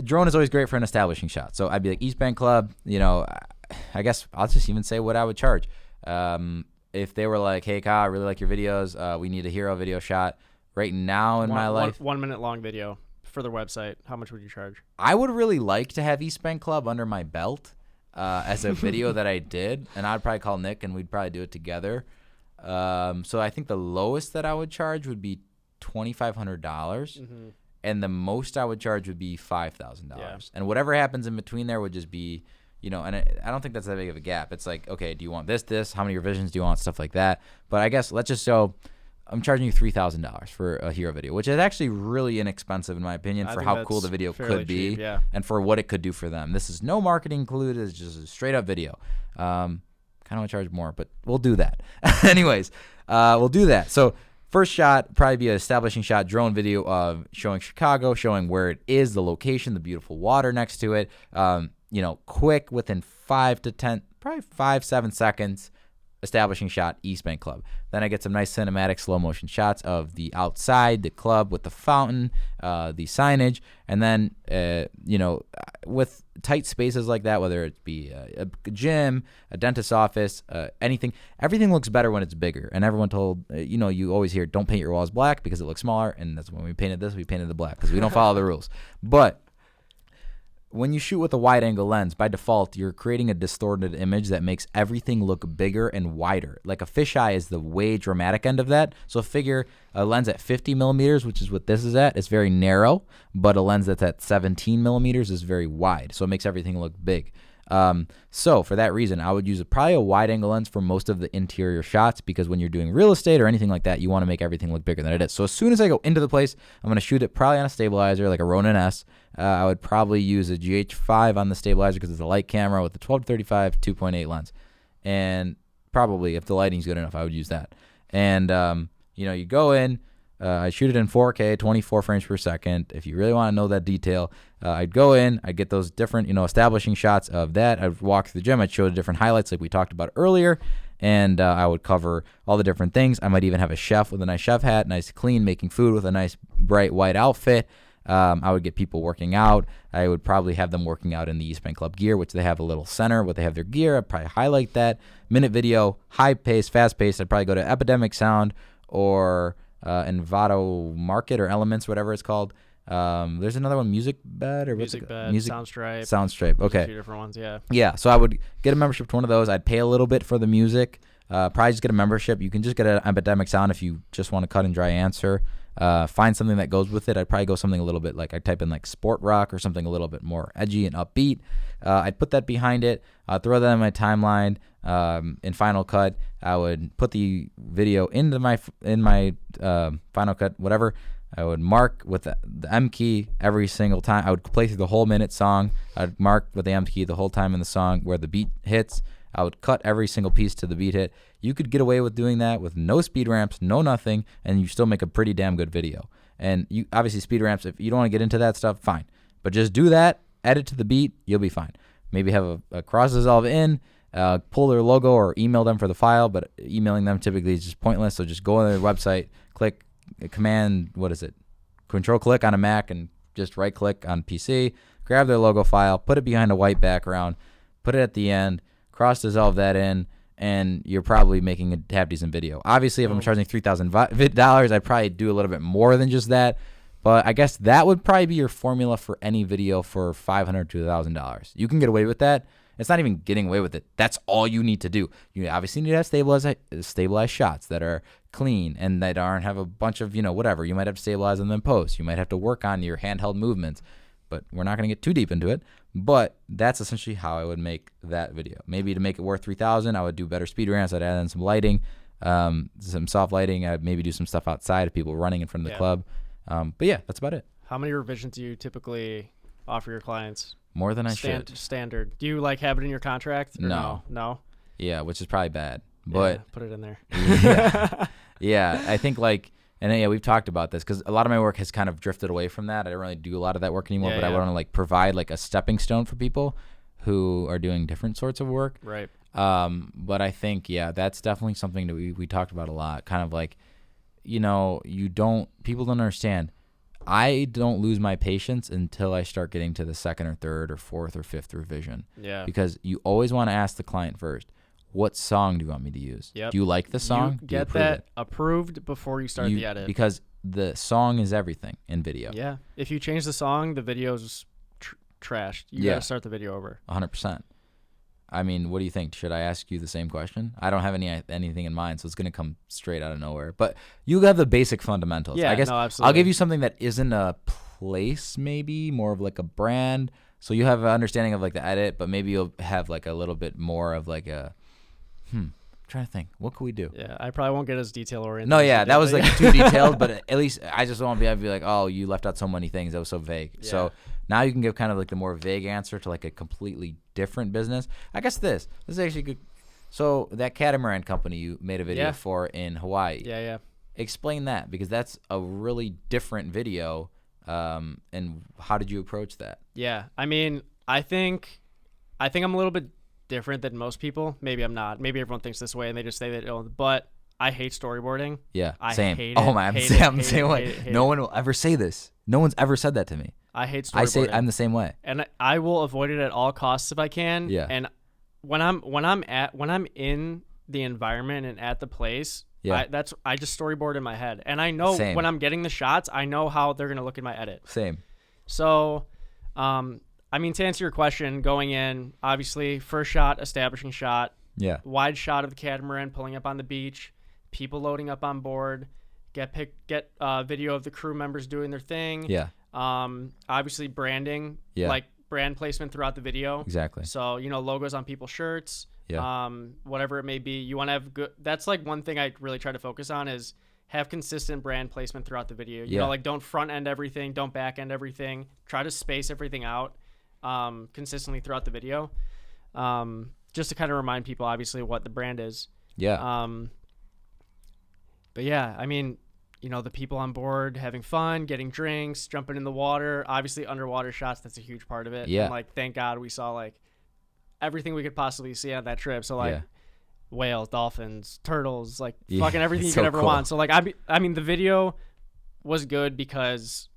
drone is always great for an establishing shot. So I'd be like, East Bank Club, I guess I'll just even say what I would charge. If they were like, hey, Kyle, I really like your videos. We need a hero video shot right now in my life.
1 minute long video. For their website, how much would you charge?
I would really like to have East Bank Club under my belt as a video that I did, and I'd probably call Nick, and we'd probably do it together. So I think the lowest that I would charge would be $2,500, and the most I would charge would be $5,000. And whatever happens in between there would just be, and I don't think that's that big of a gap. It's like, okay, do you want this? How many revisions do you want? Stuff like that. But I guess let's just show. I'm charging you $3,000 for a hero video, which is actually really inexpensive in my opinion for how cool the video could be and for what it could do for them. This is no marketing included. It's just a straight up video. Kind of want to charge more, but we'll do that. Anyways, we'll do that. So first shot, probably be an establishing shot, drone video of showing Chicago, showing where it is, the location, the beautiful water next to it. Quick, within 5 to 10, probably 5-7 seconds. Establishing shot, East Bank Club. Then I get some nice cinematic slow motion shots of the outside, the club with the fountain, the signage, and then with tight spaces like that, whether it be a gym, a dentist's office, anything, everything looks better when it's bigger. And everyone told, you always hear, don't paint your walls black because it looks smaller. And that's when we painted this, we painted the black because we don't follow the rules. But when you shoot with a wide-angle lens, by default, you're creating a distorted image that makes everything look bigger and wider. Like a fisheye is the way dramatic end of that. So figure a lens at 50 millimeters, which is what this is at, is very narrow, but a lens that's at 17 millimeters is very wide. So it makes everything look big. So for that reason, I would use probably a wide-angle lens for most of the interior shots because when you're doing real estate or anything like that, you want to make everything look bigger than it is. So as soon as I go into the place, I'm going to shoot it probably on a stabilizer like a Ronin S. I would probably use a GH5 on the stabilizer because it's a light camera with a 12-35 2.8 lens. And probably if the lighting's good enough, I would use that. And, you go in, I shoot it in 4K, 24 frames per second. If you really want to know that detail, I'd go in, I'd get those different, establishing shots of that. I'd walk through the gym. I'd show the different highlights like we talked about earlier. And I would cover all the different things. I might even have a chef with a nice chef hat, nice clean, making food with a nice bright white outfit. I would get people working out. I would probably have them working out in the East Bank Club gear, which they have a little center where they have their gear. I'd probably highlight that. Minute video, high pace, fast pace. I'd probably go to Epidemic Sound or Envato Market or Elements, whatever it's called. There's another one, Music Bed or
Music Bed, Soundstripe.
Soundstripe. Okay.
2 different ones, yeah.
Yeah. So I would get a membership to one of those. I'd pay a little bit for the music. Probably just get a membership. You can just get an Epidemic Sound if you just want a cut and dry answer. Find something that goes with it. I'd probably go something a little bit like I'd type in like sport rock or something a little bit more edgy and upbeat. I'd put that behind it. Throw that in my timeline. In Final Cut, I would put the video into my Final Cut, whatever. I would mark with the M key every single time. I would play through the whole minute song. I'd mark with the M key the whole time in the song where the beat hits. I would cut every single piece to the beat hit. You could get away with doing that with no speed ramps, no nothing, and you still make a pretty damn good video. And you obviously speed ramps, if you don't want to get into that stuff, fine. But just do that, edit to the beat, you'll be fine. Maybe have a cross dissolve in, pull their logo or email them for the file, but emailing them typically is just pointless. So just go on their website, click control click on a Mac and just right click on PC, grab their logo file, put it behind a white background, put it at the end, cross dissolve that in, and you're probably making a half decent video. Obviously, if I'm charging $3,000, I'd probably do a little bit more than just that. But I guess that would probably be your formula for any video for $500 to $1,000. You can get away with that. It's not even getting away with it. That's all you need to do. You obviously need to have stabilized shots that are clean and that aren't have a bunch of, whatever. You might have to stabilize them in post. You might have to work on your handheld movements. But we're not going to get too deep into it. But that's essentially how I would make that video. Maybe to make it worth $3,000, I would do better speed ramps. I'd add in some lighting, some soft lighting. I'd maybe do some stuff outside of people running in front of the club. But yeah, that's about it.
How many revisions do you typically offer your clients?
More than I should.
Standard. Do you have it in your contract?
No.
No?
Yeah, which is probably bad. But
put it in there.
Yeah, I think we've talked about this because a lot of my work has kind of drifted away from that. I don't really do a lot of that work anymore, but I want to provide a stepping stone for people who are doing different sorts of work.
Right.
But I think, that's definitely something that we talked about a lot. Kind of people don't understand. I don't lose my patience until I start getting to the second or third or fourth or fifth revision.
Yeah.
Because you always want to ask the client first, what song do you want me to use?
Yep.
Do you like the song?
You get that approved before you start the edit.
Because the song is everything in video.
Yeah. If you change the song, the video's trashed. You got to start the video over.
100%. I mean, what do you think? Should I ask you the same question? I don't have anything in mind, so it's going to come straight out of nowhere. But you have the basic fundamentals.
Yeah,
I guess
absolutely.
I'll give you something that isn't a place, maybe more of a brand. So you have an understanding of the edit, but maybe you'll have a little bit more of I'm trying to think. What could we do?
Yeah, I probably won't get as detail oriented.
No, that was too detailed, but at least I just won't be like, oh, you left out so many things. That was so vague. Yeah. So now you can give kind of the more vague answer to a completely different business. I guess this is actually good. So that catamaran company you made a video for in Hawaii.
Yeah.
Explain that, because that's a really different video. And how did you approach that?
Yeah, I mean, I think I'm a little bit different than most people. Maybe I'm not. Maybe everyone thinks this way and they just say that. But I hate storyboarding.
Yeah,
same.
Hate it. Oh man, I'm the same way. No one will ever say this. No one's ever said that to me.
I hate storyboarding.
I'm the same way,
and I will avoid it at all costs if I can.
Yeah.
And when I'm in the environment and at the place, I just storyboard in my head, and I know when I'm getting the shots, I know how they're gonna look in my edit.
Same.
So, I mean, to answer your question, going in, obviously, first shot, establishing shot.
Yeah.
Wide shot of the catamaran pulling up on the beach, people loading up on board, get video of the crew members doing their thing.
Yeah.
Obviously branding, brand placement throughout the video.
Exactly.
So, logos on people's shirts.
Yeah.
Whatever it may be, you want to have good. That's one thing I really try to focus on is have consistent brand placement throughout the video. You know, don't front end everything, don't back end everything. Try to space everything out consistently throughout the video. Just to kind of remind people, obviously, what the brand is.
Yeah.
But yeah, I mean, the people on board having fun, getting drinks, jumping in the water. Obviously, underwater shots, that's a huge part of it.
Yeah.
And, thank God we saw, everything we could possibly see on that trip. So, whales, dolphins, turtles, fucking everything you could ever want. So, I mean, the video was good because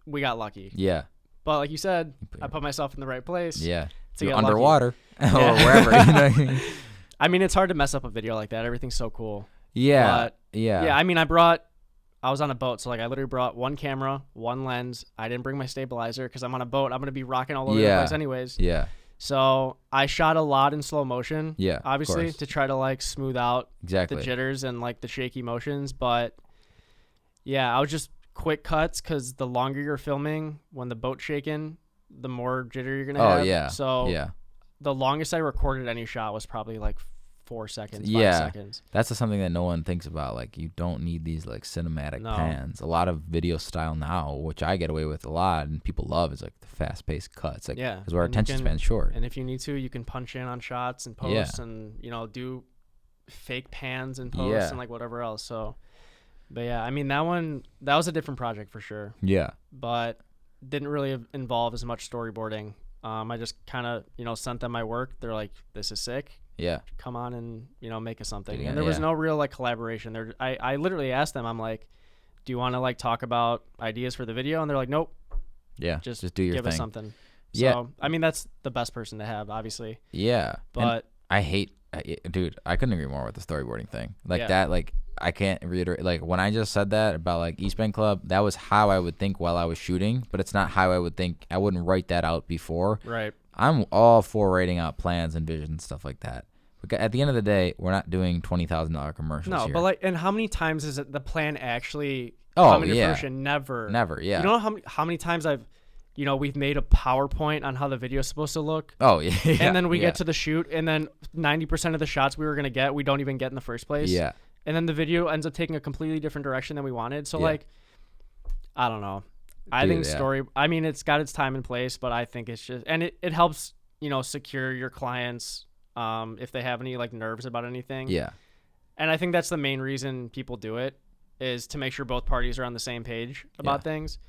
we got lucky.
Yeah.
But like you said, I put myself in the right place.
Yeah.
To get
underwater or wherever.
I mean, it's hard to mess up a video like that. Everything's so cool.
Yeah.
But, yeah. I mean, I was on a boat, so I literally brought one camera, one lens. I didn't bring my stabilizer because I'm on a boat. I'm gonna be rocking all over the place anyways.
Yeah.
So I shot a lot in slow motion.
Yeah.
Obviously, to try to smooth out
the
jitters and the shaky motions. But yeah, I was just quick cuts because the longer you're filming, when the boat's shaking, the more jitter you're gonna have.
Oh yeah.
So the longest I recorded any shot was probably 4 seconds, 5 seconds.
That's something that no one thinks about. You don't need these cinematic pans. A lot of video style now, which I get away with a lot and people love, is the fast paced cuts. Because our attention span's short.
And if you need to, you can punch in on shots and posts and do fake pans and posts and whatever else. So, but yeah, I mean that was a different project for sure.
Yeah.
But didn't really involve as much storyboarding. I just kind of sent them my work. They're like, this is sick.
Yeah.
Come on and, make us something. And there was no real collaboration. I literally asked them, I'm like, do you want to talk about ideas for the video? And they're like, nope.
Yeah. Just do your thing.
Give us something. So, I mean, that's the best person to have, obviously.
Yeah.
But
and I hate Dude, I couldn't agree more with the storyboarding thing. Like that, like I can't reiterate. Like when I just said that about like East Bank Club, that was how I would think while I was shooting, but it's not how I would think. I wouldn't write that out before.
Right.
I'm all for writing out plans and visions and stuff like that. But at the end of the day, we're not doing $20,000 commercials.
No,
here.
but like, and how many times is it the plan actually coming to fruition? Never.
Yeah.
You know how many times we've made a PowerPoint on how the video is supposed to look.
Oh yeah.
And then we get to the shoot, and then 90% of the shots we were gonna get, we don't even get in the first place.
Yeah.
And then the video ends up taking a completely different direction than we wanted. So like, I don't know. I think I mean, it's got its time and place, but I think it's just, and it helps, secure your clients if they have any like nerves about anything.
Yeah.
And I think that's the main reason people do it, is to make sure both parties are on the same page about things.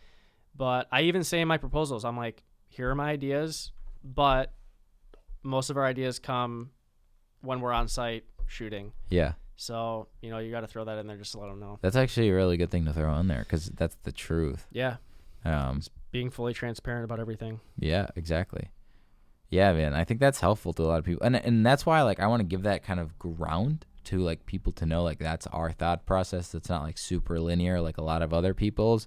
But I even say in my proposals, I'm like, here are my ideas, but most of our ideas come when we're on site shooting.
Yeah.
So, you got to throw that in there just to let them know.
That's actually a really good thing to throw in there because that's the truth.
Yeah. Just being fully transparent about everything.
Yeah, exactly. Yeah, man. I think that's helpful to a lot of people. And that's why like I want to give that kind of ground to like people to know like that's our thought process. It's not like super linear like a lot of other people's.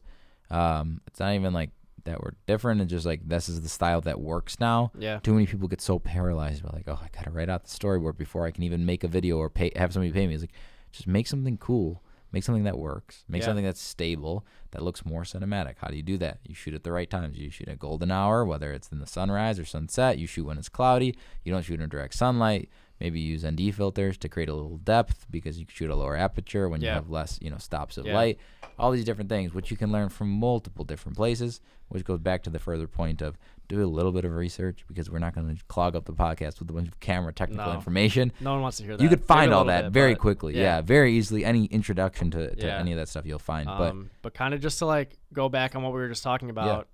It's not even like that we're different. It's just like this is the style that works now.
Yeah.
Too many people get so paralyzed by like, oh, I gotta write out the storyboard before I can even make a video or have somebody pay me. It's like just make something cool. Make something that works. Make something that's stable, that looks more cinematic. How do you do that? You shoot at the right times. You shoot at golden hour, whether it's in the sunrise or sunset. You shoot when it's cloudy. You don't shoot in direct sunlight. Maybe use ND filters to create a little depth because you can shoot a lower aperture when you have less, stops of light. All these different things, which you can learn from multiple different places, which goes back to the further point of do a little bit of research because we're not going to clog up the podcast with a bunch of camera technical information.
No one wants to hear that.
You could find all that very quickly. Yeah, very easily. Any introduction to any of that stuff you'll find.
But kind of just to like go back on what we were just talking about,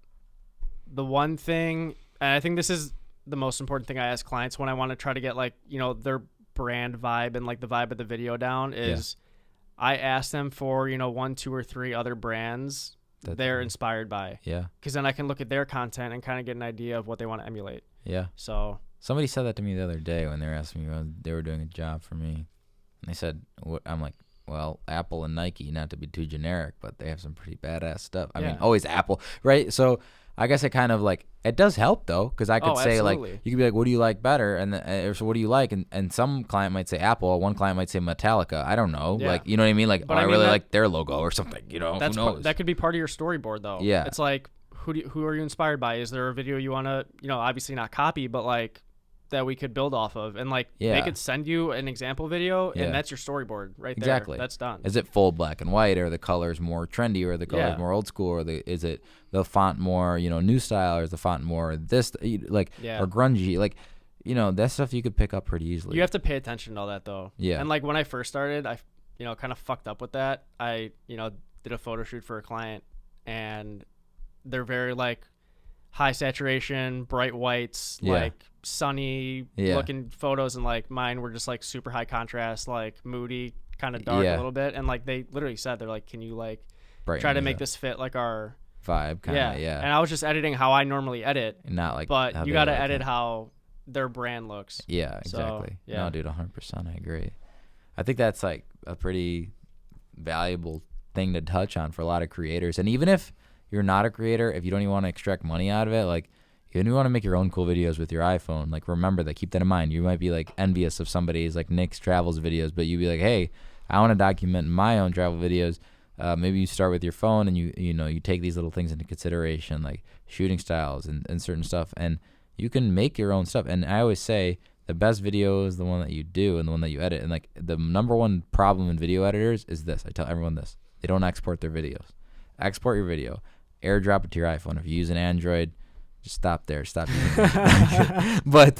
the one thing, and I think this is the most important thing I ask clients when I want to try to get like, their brand vibe and like the vibe of the video down is I ask them for, 1, 2, or 3 other brands they're inspired by. Yeah. Because then I can look at their content and kind of get an idea of what they want to emulate.
Yeah.
So
somebody said that to me the other day when they were asking me when they were doing a job for me. And they said, I'm like, well, Apple and Nike, not to be too generic, but they have some pretty badass stuff. I mean, always Apple, right? So I guess it kind of like, it does help though, because I could say like, you could be like, what do you like better? And or so what do you like? And some client might say Apple, one client might say Metallica. I don't know. Yeah. Like, you know what I mean? Like, I really like their logo or something, who knows?
That could be part of your storyboard though. Yeah. It's like, who are you inspired by? Is there a video you want to, obviously not copy, but like that we could build off of, and like they could send you an example video and that's your storyboard right there. Exactly. That's done.
Is it full black and white, or the colors more trendy, or the colors more old school, or is it the font more new style, or is the font more this or grungy, like that stuff you could pick up pretty easily.
You have to pay attention to all that though. Yeah. And like when I first started, I kind of fucked up with that. I did a photo shoot for a client, and they're very like high saturation, bright whites, like sunny looking photos, and like mine were just like super high contrast, like moody, kind of dark a little bit. And like they literally said, they're like, can you like try to make this fit like our
vibe kind of?
And I was just editing how I normally edit,
not like,
but you got to edit how their brand looks.
Yeah, exactly. So, no, dude, 100%. I agree. I think that's like a pretty valuable thing to touch on for a lot of creators. And even if you're not a creator, if you don't even want to extract money out of it, like even if you want to make your own cool videos with your iPhone, like remember that, keep that in mind. You might be like envious of somebody's like Nick's travels videos, but you'd be like, hey, I want to document my own travel videos. Maybe you start with your phone and you take these little things into consideration, like shooting styles and certain stuff, and you can make your own stuff. And I always say the best video is the one that you do and the one that you edit. And like the number one problem in video editors is this. I tell everyone this. They don't export their videos. Export your video. AirDrop it to your iPhone. If you use an Android, just stop there. Stop using it. But,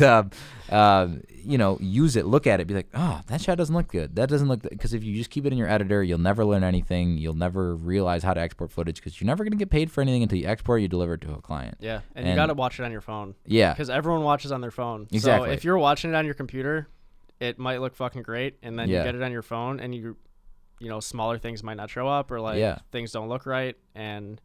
use it. Look at it. Be like, oh, that shot doesn't look good. That doesn't look good. Because if you just keep it in your editor, you'll never learn anything. You'll never realize how to export footage because you're never going to get paid for anything until you export it, you deliver it to a client.
Yeah, and you got to watch it on your phone.
Yeah.
Because everyone watches on their phone.
Exactly.
So if you're watching it on your computer, it might look fucking great. And then you get it on your phone and smaller things might not show up, or like things don't look right. And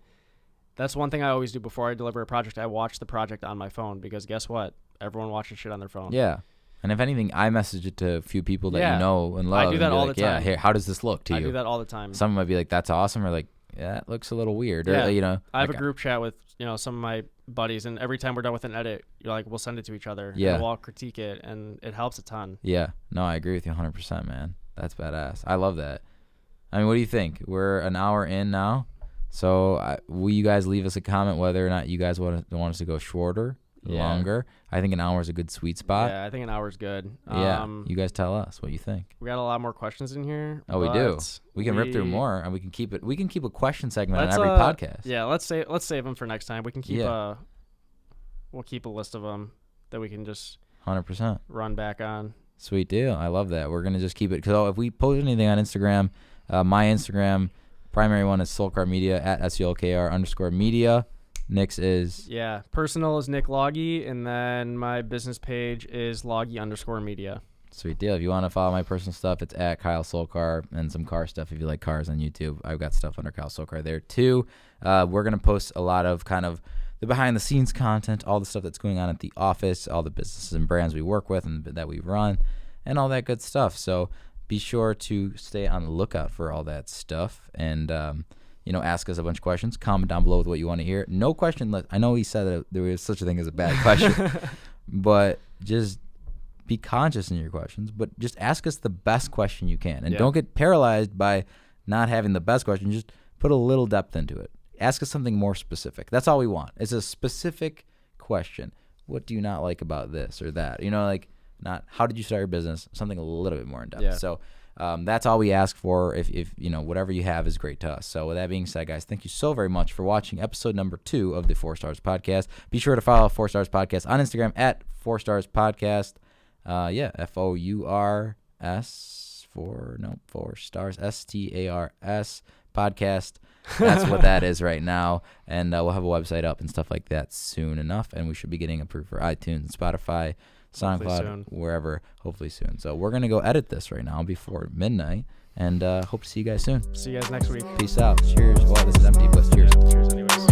that's one thing I always do before I deliver a project. I watch the project on my phone because guess what? Everyone watches shit on their phone.
Yeah. And if anything, I message it to a few people that you know and love.
I do that all the time.
Yeah, hey, how does this look to you?
I do that all the time.
Someone might be like, that's awesome, or like, yeah, it looks a little weird.
Yeah.
Or, you know,
I have a group chat with, you know, some of my buddies, and every time we're done with an edit, you're like, we'll send it to each other.
Yeah.
And we'll all critique it, and it helps a ton.
Yeah. No, I agree with you 100%, man. That's badass. I love that. I mean, what do you think? We're an hour in now. So will you guys leave us a comment whether or not you guys want us to go shorter, longer? I think an hour is a good sweet spot.
Yeah, I think an hour is good.
Yeah, you guys tell us what you think.
We got a lot more questions in here.
Oh, we do. We can rip through more, and we can keep it. We can keep a question segment on every podcast.
Yeah, let's save them for next time. We can keep we'll keep a list of them that we can just
100%
run back on.
Sweet deal. I love that. We're gonna just keep it because if we post anything on Instagram, my Instagram primary one is Soulcar Media at SULKR_media. Nick's is
personal is Nick Loggy, and then my business page is Loggy_media.
Sweet deal. If you want to follow my personal stuff, it's at Kyle Soulcar, and some car stuff if you like cars on YouTube. I've got stuff under Kyle Soulcar there too. We're gonna post a lot of kind of the behind the scenes content, all the stuff that's going on at the office, all the businesses and brands we work with and that we run, and all that good stuff. So be sure to stay on the lookout for all that stuff, and ask us a bunch of questions. Comment down below with what you want to hear. No question. I know he said that there was such a thing as a bad question, but just be conscious in your questions. But just ask us the best question you can, and don't get paralyzed by not having the best question. Just put a little depth into it. Ask us something more specific. That's all we want. It's a specific question. What do you not like about this or that? Not how did you start your business? Something a little bit more in depth.
Yeah.
So that's all we ask for. If whatever you have is great to us. So with that being said, guys, thank you so very much for watching episode number 2 of the 4 Stars Podcast. Be sure to follow 4 Stars Podcast on Instagram at 4 Stars Podcast. FOURS 4 Stars STARS Podcast. That's what that is right now. And we'll have a website up and stuff like that soon enough. And we should be getting approved for iTunes and Spotify, SoundCloud, wherever, hopefully soon. So we're going to go edit this right now before midnight, and hope to see you guys soon.
See you guys next week.
Peace out. Cheers. Well, this is empty, but cheers.
Cheers anyways.